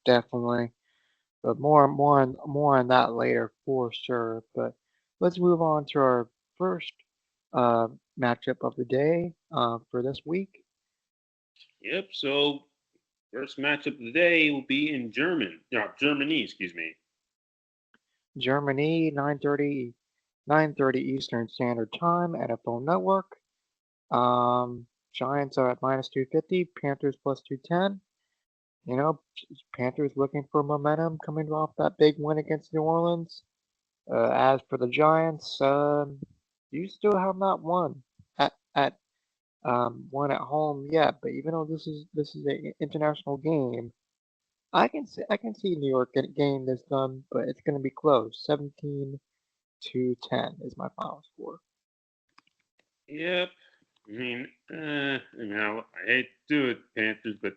Definitely. But more on that later for sure. But let's move on to our first uh, matchup of the day for this week. Yep. So first matchup of the day will be in Germany. Excuse me. Germany, 9:30 Eastern Standard Time, NFL Network. Giants are at minus 250, Panthers plus 210. You know, Panthers looking for momentum coming off that big win against New Orleans. As for the Giants, you still have not won at one at home yet. But even though this is an international game, I can see New York getting this done, but it's going to be close. 17-10 is my final score. Yep. I hate to do it, Panthers, but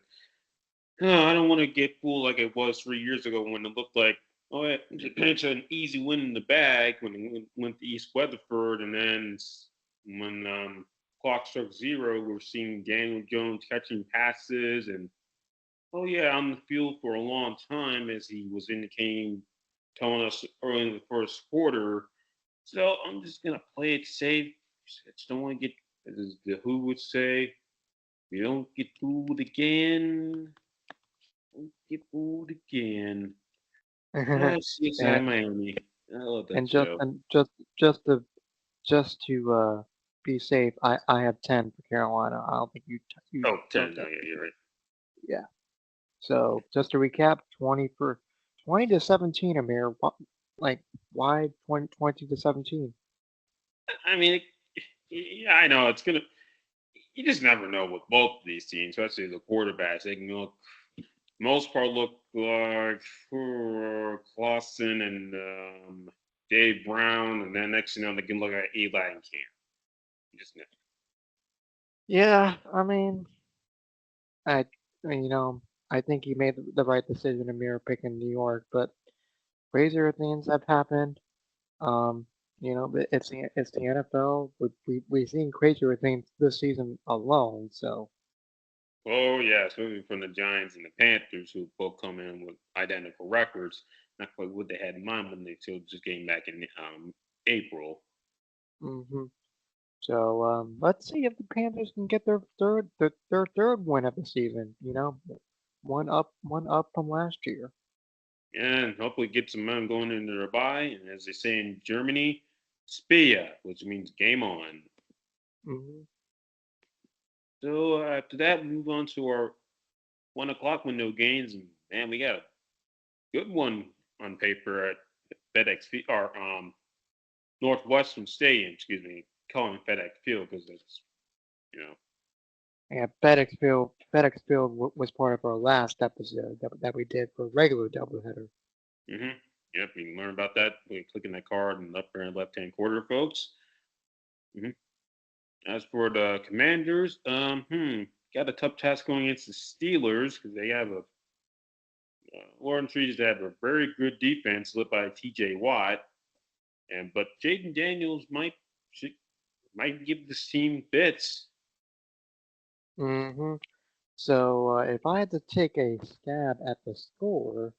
I don't want to get fooled like it was 3 years ago when it looked like, oh, yeah, the Panthers had an easy win in the bag when they went to East Weatherford, and then when clock struck zero, we were seeing Daniel Jones catching passes and, oh yeah, on the field for a long time as he was indicating, telling us early in the first quarter. So I'm just gonna play it safe. I just don't want to get, as the Who would say, we don't get fooled again. Don't get fooled again. CSI and Miami. I love that and just show. and just to be safe, I have 10 for Carolina. I don't think you Oh, took 10. No, that. yeah, you're right. Yeah. So just to recap, 20 to 17, Amir. Like why 20 to 17? I mean, yeah, I know it's gonna. You just never know with both of these teams, especially the quarterbacks. They can look, most part, look like Clausen and Dave Brown, and then next you know they can look at Eli and Cam. You just never. Yeah, I mean, I you know, I think he made the right decision, Amir, picking New York, but crazier things have happened. Um, but it's the NFL. We've seen crazier things this season alone. So Oh yeah, especially from the Giants and the Panthers, who both come in with identical records. Not quite what they had in mind when they still just came back in April. hmm let's see if the Panthers can get their third win of the season. One up from last year. And hopefully get some men going into their bye. And as they say in Germany, Spia, which means game on. hmm So after that, we move on to our 1 o'clock window games, and man, we got a good one on paper at or Northwestern Stadium. Excuse me, calling it FedEx Field because it's you know. Yeah, FedEx Field was part of our last episode that we did for regular doubleheader. Mm-hmm. Yep, you can learn about that by clicking that card in the upper and left hand corner, folks. Hmm. As for the Commanders, got a tough task going against the Steelers because they have a Warren Trees have a very good defense led by T.J. Watt, and but Jaden Daniels might give this team fits. hmm So if I had to take a stab at the score,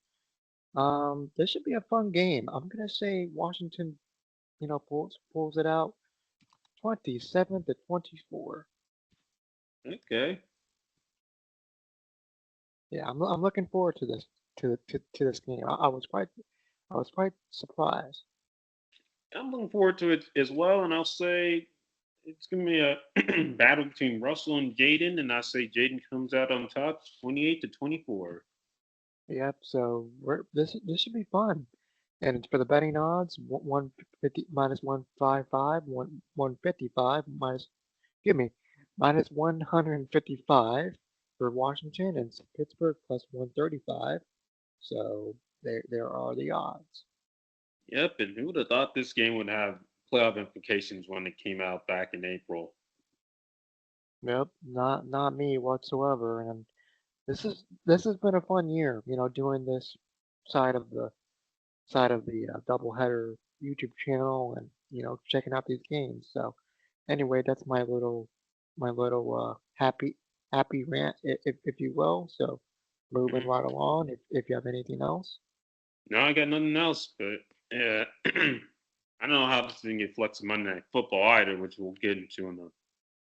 this should be a fun game. I'm gonna say Washington, pulls it out 27-24. Okay, Yeah, I'm looking forward to this game. I was quite surprised. I'm looking forward to it as well, and I'll say it's gonna be a battle between Russell and Jaden, and I say Jaden comes out on top, 28-24. Yep. So this should be fun. And it's for the betting odds, 150 minus 155, 155 minus, give me, minus 155 for Washington and Pittsburgh plus 135. So there are the odds. Yep, and who would have thought this game would have playoff implications when it came out back in April? Yep, not me whatsoever. And this has been a fun year, doing this side of the doubleheader YouTube channel and checking out these games. So anyway, that's my little happy rant, if you will. So moving Hmm. right along. If you have anything else. No, I got nothing else, but yeah. I don't know how this thing get flexed Monday Night Football either, which we'll get into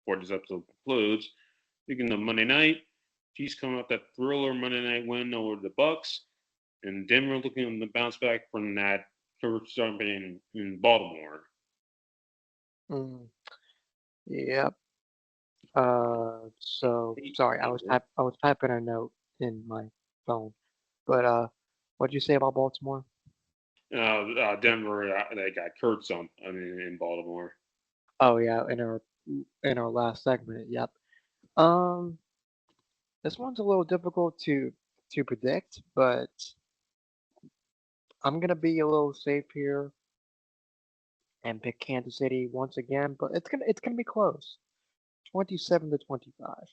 before this episode concludes. Speaking of Monday night, Chiefs coming off that thriller Monday night win over the Bucks, and Denver looking to bounce back from that first jumping in Baltimore. Mm, yep. So sorry, I was typing a note in my phone, but what'd you say about Baltimore? Denver, they got Kurtz on. I mean, in Baltimore. Oh yeah, in our last segment. Yep. Um, this one's a little difficult to predict, but I'm gonna be a little safe here and pick Kansas City once again, but it's gonna be close. 27-25.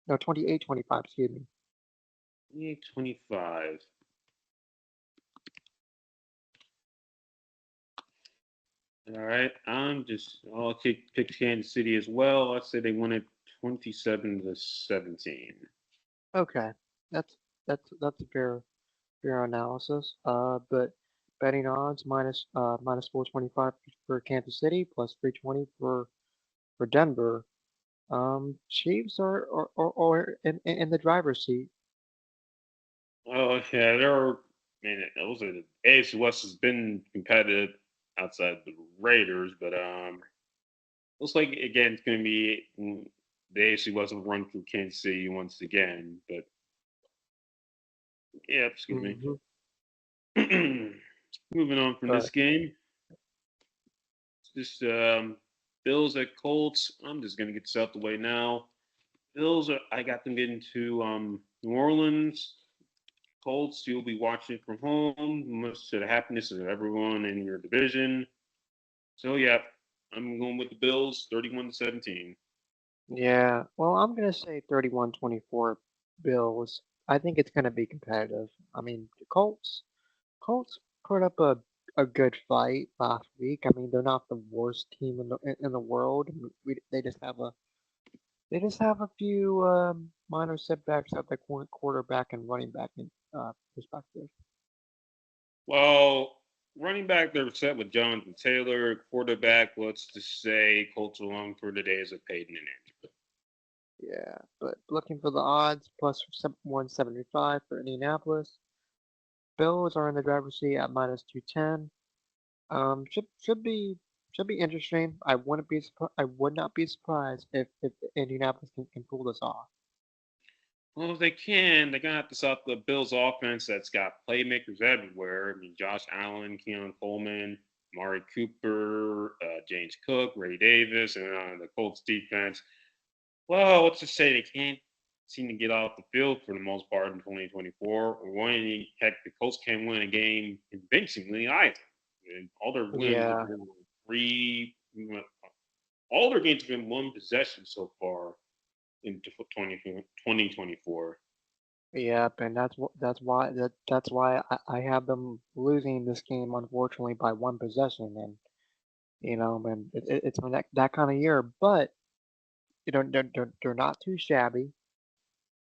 No, 28-25, excuse me. 25. All right, I'll pick Kansas City as well. I'd say they win it 27-17. Okay. That's that's a fair analysis. But betting odds minus 425 for Kansas City, plus 320 for Denver. Chiefs are in the driver's seat. Oh yeah, Man, those are the AFC West has been competitive outside the Raiders, but looks like again it's going to be the AFC West will run through Kansas City once again. But yeah, excuse me. Hmm. Moving on from this But game, just Bills at Colts. I'm just gonna get this out the way now. I got them getting to New Orleans. Colts, you'll be watching from home, much to the happiness of everyone in your division. So yeah, I'm going with the Bills, 31-17. yeah, well, I'm gonna say 31-24 Bills. I think it's gonna be competitive. I mean, the Colts put up a good fight last week. I mean, they're not the worst team in the world. They just have a few minor setbacks at the quarterback and running back in perspective. Well, running back, they're set with Jonathan Taylor. Quarterback, let's just say Colts along for the days of Peyton and Andrew. Yeah, but looking for the odds, plus 175 for Indianapolis. Bills are in the driver's seat at minus 210. Should be interesting. I would not be surprised if Indianapolis can pull this off. Well, if they can, they're gonna have to stop the Bills' offense that's got playmakers everywhere. I mean, Josh Allen, Keon Coleman, Mari Cooper, James Cook, Ray Davis, and the Colts defense. Well, let's just say they can't seem to get off the field for the most part in 2024. Or when heck, the Colts can't win a game convincingly either. And all their wins have Yeah, been three. All their games have been one possession so far in 2024. yep, and that's why I have them losing this game unfortunately by one possession, and and it's been that kind of year. But they're not too shabby.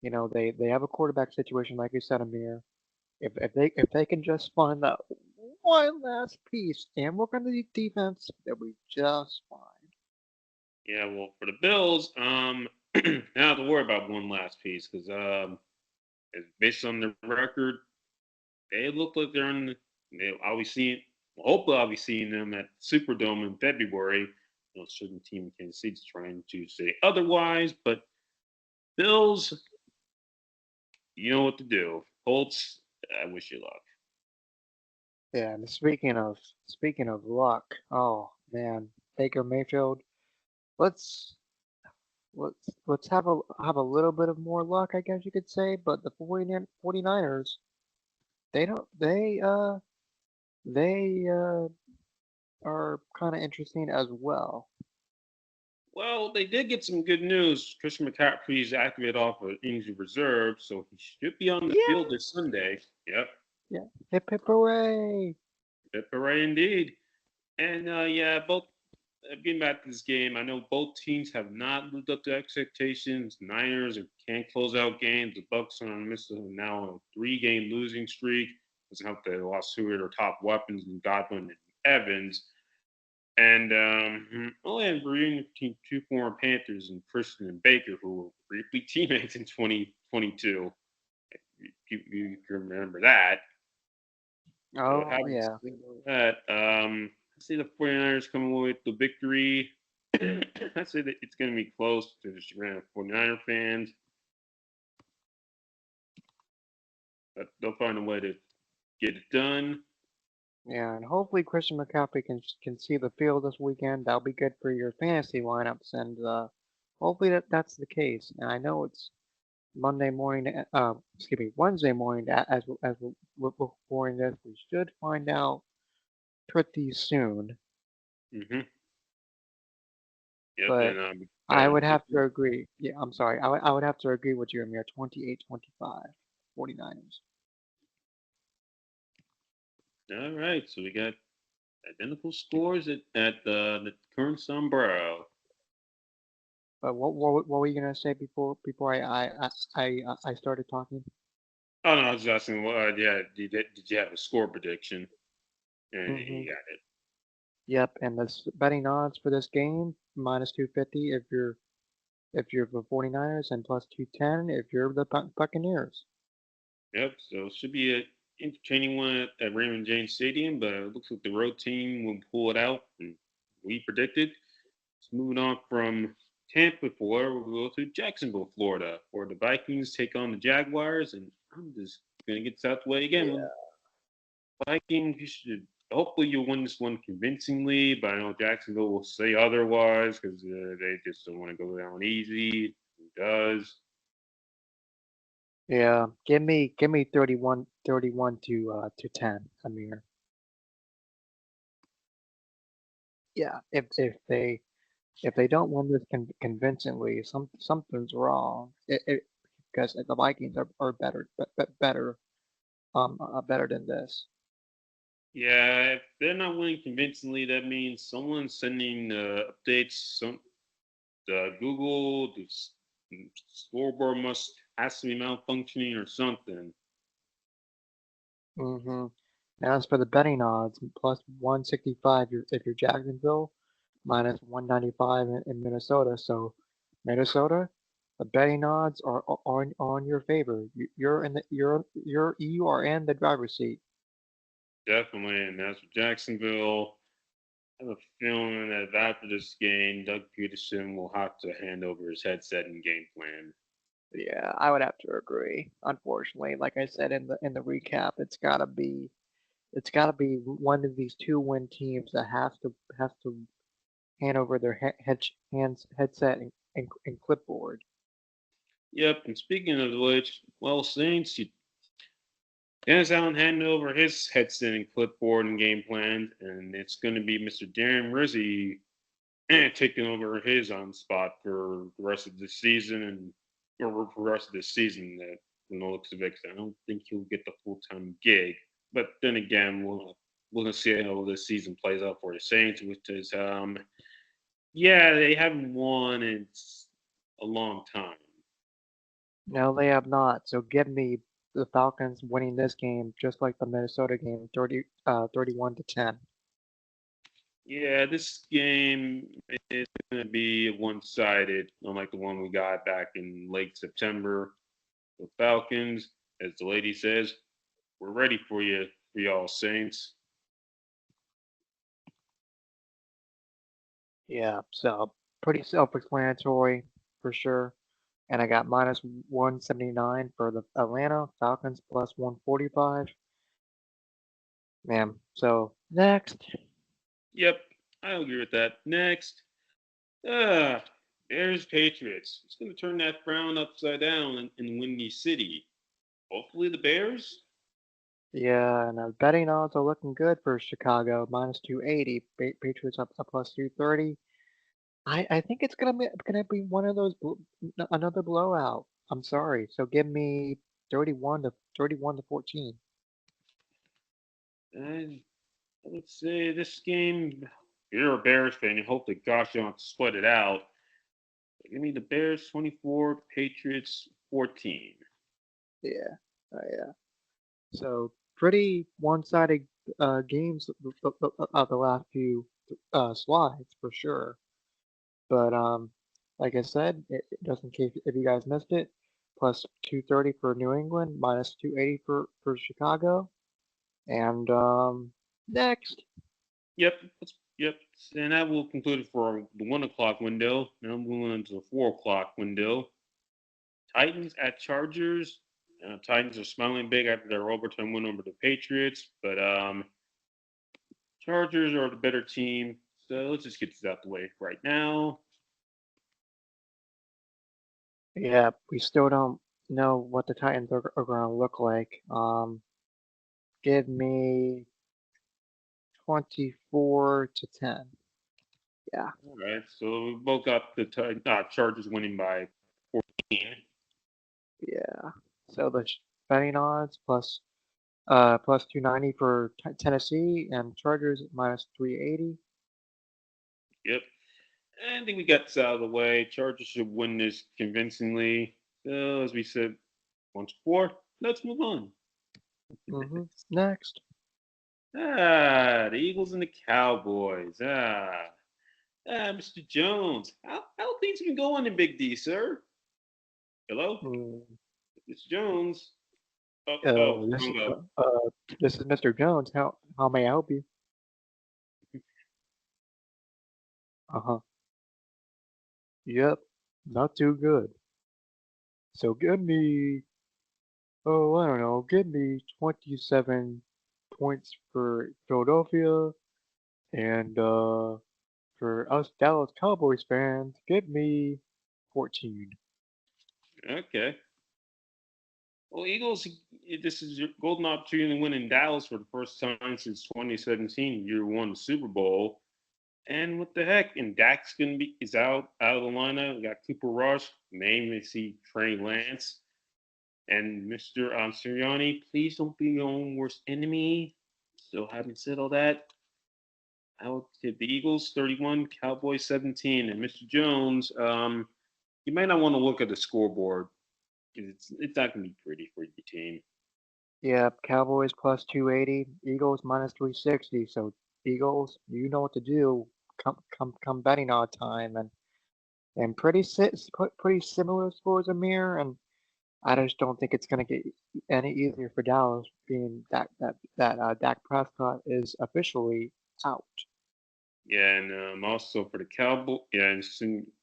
They have a quarterback situation like you said, Amir. If they can just find that one last piece and work on the defense, they'll be just fine. Yeah, well, for the Bills, I don't have to worry about one last piece because based on the record, they look like they're in. I'll be seeing. Hopefully, I'll be seeing them at Superdome in February. You know, certain team in Kansas City's trying to say otherwise, but Bills, you know what to do. Colts, I wish you luck. Yeah, and speaking of luck, oh man, Baker Mayfield. Let's let's have a little bit of more luck, I guess you could say. But the 49ers, they don't they are kind of interesting as well. Well, they did get some good news. Christian McCaffrey's activated off of injury reserve, so he should be on the Yeah, field this Sunday. Yep, yeah, hip hip hooray! hooray indeed. And yeah, both getting back to this game, I know both teams have not lived up to expectations. Niners can't close out games. The Bucks are on the midst of now a three-game losing streak. Doesn't help they lost two of their top weapons in Godwin and Evans. And only had reunion between two former Panthers and Christian and Baker, who were briefly teammates in 2022. You can remember that. So Oh having yeah. said that, I see the 49ers coming away with the victory. I say that it's going to be close to the chagrin of 49er fans, but they'll find a way to get it done. Yeah, and hopefully Christian McCaffrey can see the field this weekend. That'll be good for your fantasy lineups, and hopefully that's the case. And I know it's Monday morning. Excuse me, Wednesday morning. We're recording this, we should find out pretty soon. Hmm. Yep, But and I would have to agree. Yeah, I'm sorry. I would have to agree with you, Amir. 28-25, 49ers. all right. So we got identical scores at the current sombrero. But what were you gonna say before I started talking? Oh no, I was just asking. Yeah, did you have a score prediction? And Mm-hmm. you got it. Yep, and the betting odds for this game minus 250 if you're the 49ers and plus 210 if you're the Buccaneers. Yep. So it should be a entertaining one at Raymond James Stadium, but it looks like the road team will pull it out, and we predicted. So moving on from Tampa, Florida, we'll go to Jacksonville, Florida, where the Vikings take on the Jaguars, and I'm just gonna get this out the way again. Vikings, you should hopefully you'll win this one convincingly, but I know Jacksonville will say otherwise because they just don't want to go down easy. It does. Yeah, give me 31 to 10, Amir. Yeah, if they don't win this convincingly, something's wrong. Because the Vikings are better than this. Yeah, if they're not winning convincingly, that means someone's sending updates. Google, scoreboard has to be malfunctioning or something. Mm-hmm. As for the betting odds, plus 165 if you're Jacksonville, minus 195 in Minnesota. So Minnesota, the betting odds are in your favor. You're in the you are in the driver's seat. Definitely, and as for Jacksonville, I have a feeling that after this game, Doug Peterson will have to hand over his headset and game plan. Yeah, I would have to agree. Unfortunately, like I said in the recap, it's gotta be one of these two-win teams that has to hand over their headset and clipboard. Yep, and speaking of which, well, Saints, Dennis Allen handed over his headset and clipboard and game plan, and it's going to be Mr. Darren Rizzi taking over his on spot for the rest of the season and or for the rest of the season. That from the looks of it, 'cause I don't think he'll get the full time gig. But then again, we'll see how this season plays out for the Saints, which is yeah, they haven't won in a long time. No, they have not. So give me the Falcons winning this game just like the Minnesota game, 31 to 10. Yeah, this game is going to be one sided, unlike the one we got back in late September. The Falcons, as the lady says, we're ready for y'all Saints. Yeah, so pretty self-explanatory for sure. And I got minus 179 for the Atlanta Falcons plus 145. Man, so next. Yep, I agree with that. Next, ah, Bears Patriots. It's going to turn that frown upside down in Windy City. Hopefully, the Bears. Yeah, and betting odds are looking good for Chicago, minus 280. Patriots up plus 230. I think it's gonna be one of those another blowout. I'm sorry. So give me 31 to 14. And I would say this game, if you're a Bears fan, you hope that gosh you don't sweat it out. Give me the Bears 24, Patriots 14. Yeah, yeah. So pretty one-sided games the last few slides for sure. But like I said, just in case if you guys missed it, plus 230 for New England, minus 280 for Chicago, and next. Yep. Yep. And that will conclude it for the 1 o'clock window. Now moving on to the 4 o'clock window. Titans at Chargers. Titans are smiling big after their overtime win over the Patriots, but Chargers are the better team. So let's just get this out the way right now. Yeah, we still don't know what the Titans are going to look like. Give me 24-10. Yeah. All right. So we both got the Chargers winning by 14. Yeah. So the betting odds plus 290 for Tennessee and Chargers minus 380. Yep. I think we got this out of the way. Chargers should win this convincingly. So as we said once before, let's move on. Next. The Eagles and the Cowboys. Mr. Jones, how things been going in Big D, sir? Hello, Mm, Mr. Jones. oh, Hung up. this is Mr. Jones. How may I help you? Uh-huh. Yep. Not too good. So give me, oh, I don't know, give me 27 points for Philadelphia, and for us Dallas Cowboys fans, give me 14. Okay. Well, Eagles, this is your golden opportunity to win in Dallas for the first time since 2017, year one Super Bowl. And what the heck? And Dak's gonna be is out of the lineup. We got Cooper Rush, may see Trey Lance, and Mr. Sirianni. Please don't be your own worst enemy. Still haven't said all that. I will tip the Eagles 31, Cowboys 17, and Mr. Jones. You might not want to look at the scoreboard because it's not gonna be pretty for your team. Yep, Cowboys plus 280, Eagles minus 360. So Eagles, you know what to do. Come betting odd time, and pretty similar scores, Amir. And I just don't think it's gonna get any easier for Dallas, being that Dak Prescott is officially out. Yeah, and also for the Cowboy, yeah,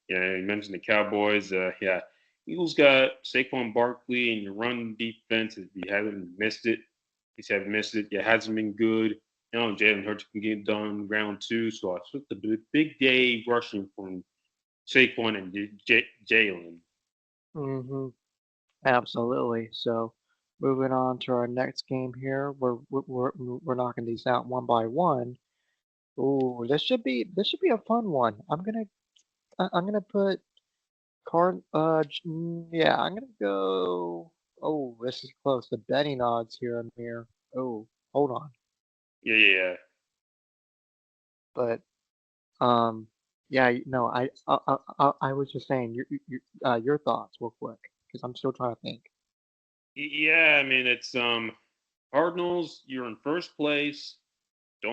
yeah, you mentioned the Cowboys. Yeah, Eagles got Saquon Barkley, and your run defense. If you haven't missed it, if you haven't missed it, yeah, it hasn't been good. You know, Jalen Hurts can get done round two, so I expect the big day rushing from Saquon and Jalen. hmm Absolutely. So moving on to our next game here, we're knocking these out one by one. Ooh, this should be a fun one. I'm gonna put yeah, I'm gonna go. Oh, this is close. The betting odds here, Amir. Oh, hold on. Yeah. But um, yeah, no, I was just saying your thoughts real quick because I'm still trying to think. Yeah, I mean it's Cardinals. You're in first place. You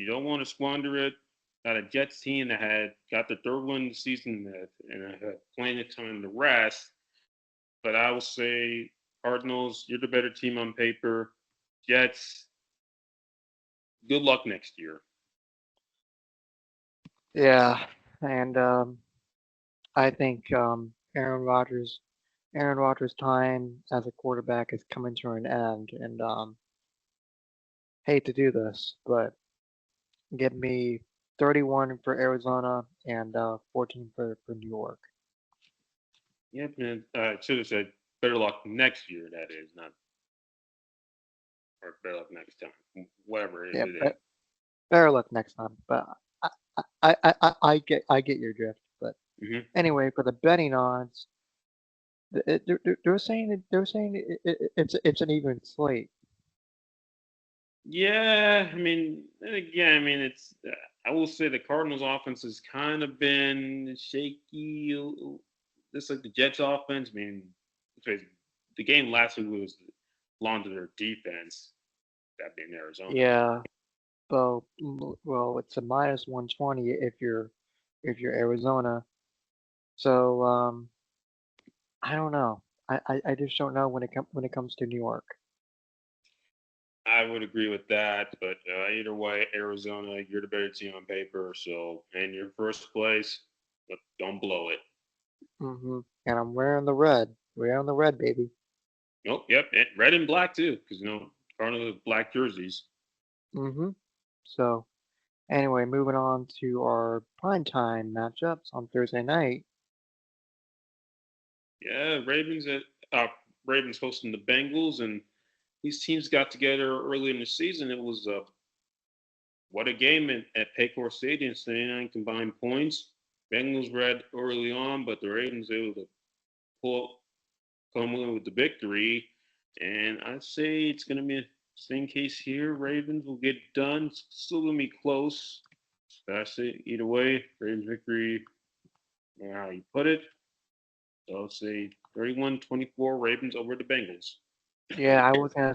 don't want to squander it. Got a Jets team that had got the third win of the season and had plenty of time to rest. But I will say Cardinals, you're the better team on paper. Jets, good luck next year. Yeah, and I think Aaron Rodgers' time as a quarterback is coming to an end, and hate to do this, but give me 31 for Arizona and 14 for New York. Yep, and should have said better luck next year. That is not or better luck next time. Whatever it Yeah, is. better luck next time. But I get your drift. But Mm-hmm. anyway, for the betting odds, they're saying it's an even slate. Yeah, I mean, and again, I mean, it's. I will say the Cardinals' offense has kind of been shaky, just like the Jets' offense. I mean, the game last week was belonged to their defense, that being Arizona. Yeah, well, it's a minus 120 if you're Arizona. So I don't know. I just don't know when it comes to New York. I would agree with that, but either way, Arizona, you're the better team on paper. So, in your first place, but don't blow it. And I'm wearing the red. Wearing the red, baby. Nope, yep, red and black too, because Cardinals have black jerseys. hmm So anyway, moving on to our prime time matchups on Thursday night. Yeah, uh, Ravens hosting the Bengals, and these teams got together early in the season. It was what a game at Paycor Stadium, 79 combined points. Bengals read early on, but the Ravens able to pull come in with the victory. And I'd say it's going to be the same case here. Ravens will get done. It's still going to be close. But I say either way, Ravens victory, how you put it. So I'll say 31-24 Ravens over the Bengals. Yeah, I was gonna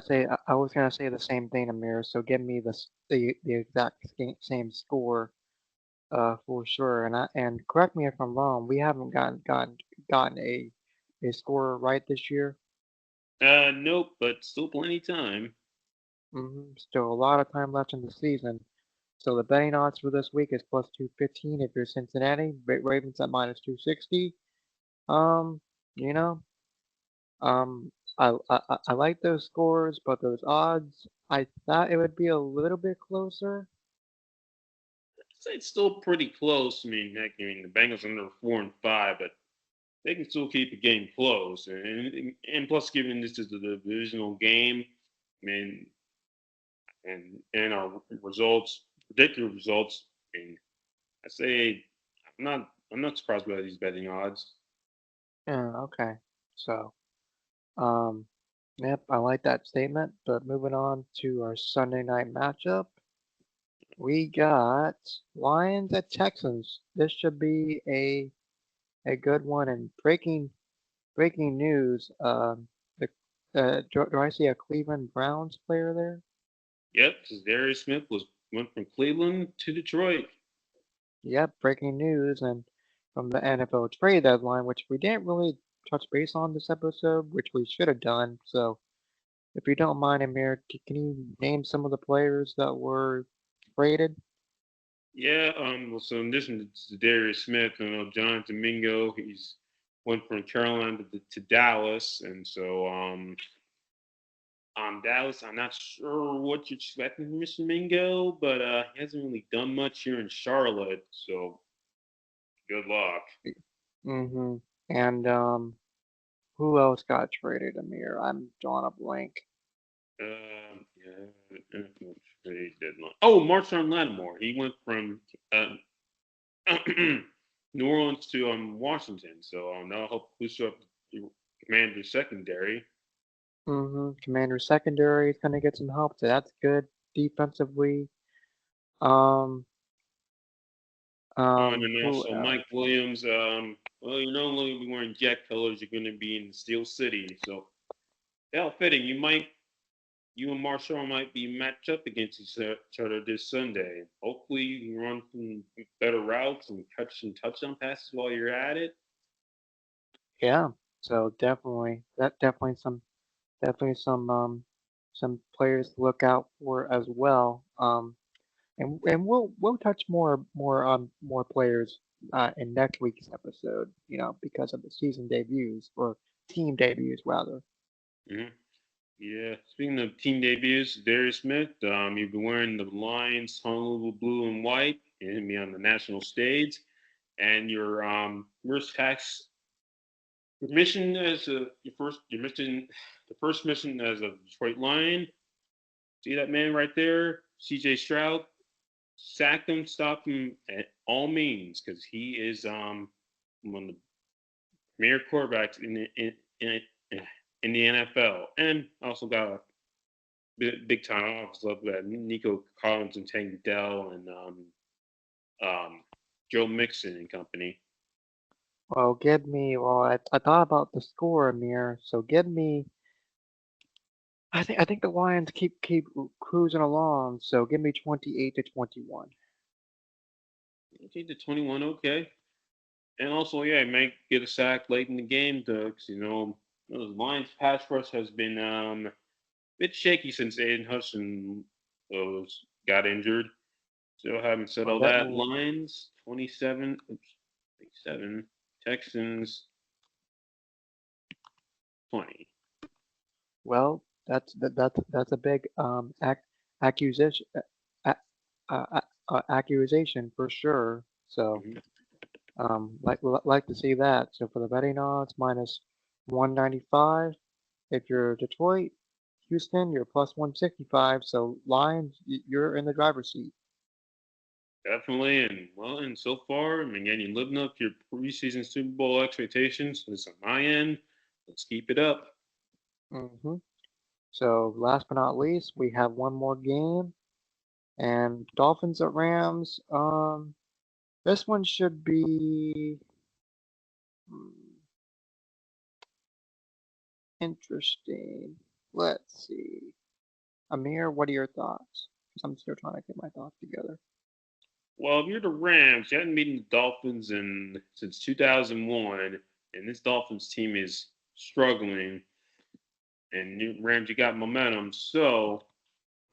say the same thing, Amir. So give me the exact same score, for sure. And correct me if I'm wrong. We haven't gotten a score right this year. Nope, but still plenty of time. Still a lot of time left in the season. So the betting odds for this week is plus 215 if you're Cincinnati. Ravens at minus 260. Um, you know, I like those scores, but those odds, I thought it would be a little bit closer. I'd say it's still pretty close. I mean, heck, the Bengals are under 4-5, but they can still keep the game close. And plus, given this is the divisional game, I mean, and our results, predicted results, I mean, I say I'm not surprised by these betting odds. Yeah, okay. So, um, yep, I like that statement. But moving on to our Sunday night matchup, we got Lions at Texans. This should be a good one. And breaking news. The do I see a Cleveland Browns player there? Yep, because Darius Smith went from Cleveland to Detroit. Yep, breaking news and from the NFL trade deadline, which we didn't really touch base on this episode, which we should have done. So, if you don't mind, Amir, can you name some of the players that were traded? Yeah, well, so in addition to Darius Smith, Jonathan Mingo, he's went from Carolina to Dallas, and so Dallas, I'm not sure what you're expecting from Mr. Mingo, but he hasn't really done much here in Charlotte, so good luck. Mm-hmm. And who else got traded, Amir? I'm drawing a blank. Yeah, NFL trade deadline. Oh, Marshawn Lattimore. He went from uh, New Orleans to Washington, so that'll help boost up the Commander's secondary. Commander secondary is going to get some help, so that's good defensively. Um, And then who also else? Mike Williams. Well, you're not only going to be wearing Jet colors, you're going to be in Steel City. So, yeah, fitting. You and Marshall might be matched up against each other this Sunday. Hopefully, you can run some better routes and catch some touchdown passes while you're at it. Yeah, so definitely some players to look out for as well. And we'll touch more players in next week's episode, because of the season debuts or team debuts rather. Hmm. Yeah. Speaking of team debuts, Darius Smith, you've been wearing the Lions Honolulu blue and white and be on the national stage. And your mission as your mission, the first mission as a Detroit Lion. See that man right there, C.J. Stroud. Sack him, stop him at all means, because he is one of the premier quarterbacks in the NFL, and also got a big time offensive love that Nico Collins and Tank Dell and um, Joe Mixon and company. Well, I thought about the score, Amir. So I think the Lions keep cruising along. So give me 28-21. 18-21, okay. And also, yeah, he might get a sack late in the game, because the Lions pass rush has been a bit shaky since Aiden Hudson got injured. So having said Well, all that that, means Lions 27, oops, 27, Texans 20. well that's a big accusation uh, accusation for sure. So Mhm. like to see that. So for the betting odds, minus 195. If you're Detroit, Houston, you're plus 165. So Lions, you're in the driver's seat. Definitely, and so far, I mean, again, you're living up to your preseason Super Bowl expectations. At least on my end, let's keep it up. hmm So last but not least, we have one more game, and Dolphins at Rams. This one should be hmm, interesting. Let's see. Amir, what are your thoughts? Because I'm still trying to get my thoughts together. Well, if you're the Rams, you hadn't beaten the Dolphins in since 2001, and this Dolphins team is struggling. And Rams, you got momentum, so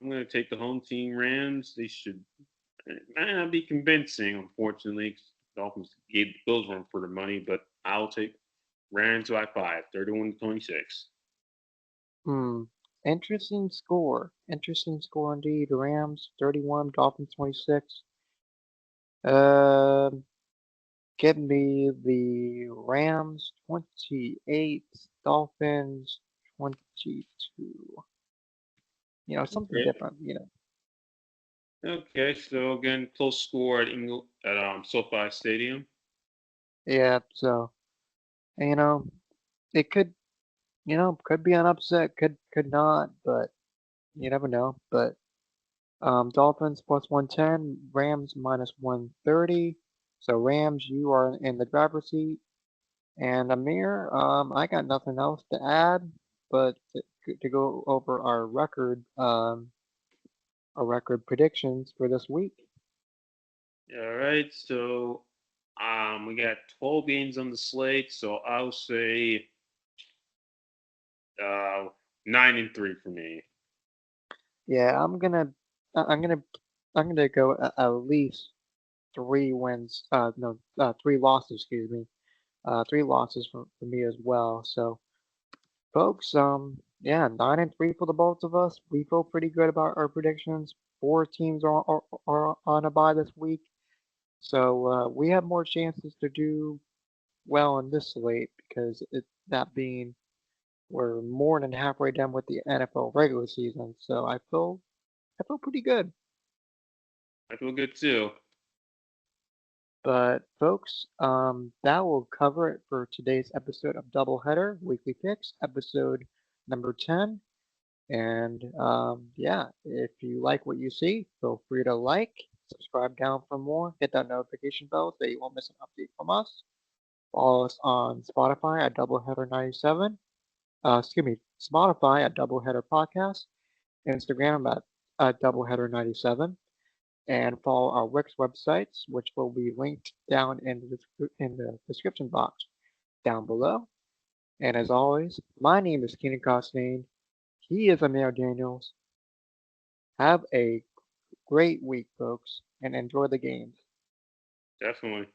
I'm going to take the home team Rams. They should it might not be convincing, unfortunately. 'Cause Dolphins gave the Bills run for the money, but I'll take Rams by 5, 31-26. Hmm. Interesting score. Interesting score indeed. Rams 31, Dolphins 26. Um, Give me the Rams 28, Dolphins 22. Something Okay. different. Okay. So again, close score at SoFi Stadium. Yeah, so, and, it could be an upset, could not, but you never know. But Dolphins plus 110, Rams minus 130. So Rams, you are in the driver's seat. And Amir, I got nothing else to add, but to go over our record predictions for this week. All right. So we got 12 games on the slate. So I'll say uh, 9-3 for me. Yeah, I'm gonna, I'm gonna go at least 3 wins. No, 3 losses. Excuse me. 3 losses for me as well. So, folks, yeah, 9-3 for the both of us. We feel pretty good about our predictions. 4 teams are on a bye this week. So we have more chances to do well in this slate because that being we're more than halfway done with the NFL regular season. So I feel pretty good. I feel good too. But folks, that will cover it for today's episode of Doubleheader Weekly Picks, episode number 10. And yeah, if you like what you see, feel free to like, subscribe down for more, hit that notification bell so you won't miss an update from us. Follow us on Spotify at Doubleheader97. Excuse me, Spotify at Doubleheader Podcast, Instagram at Doubleheader97, and follow our Wix websites, which will be linked down in the description box down below. And as always, my name is Keenan Costain. He is Amir Daniels. Have a great week, folks, and enjoy the games. Definitely.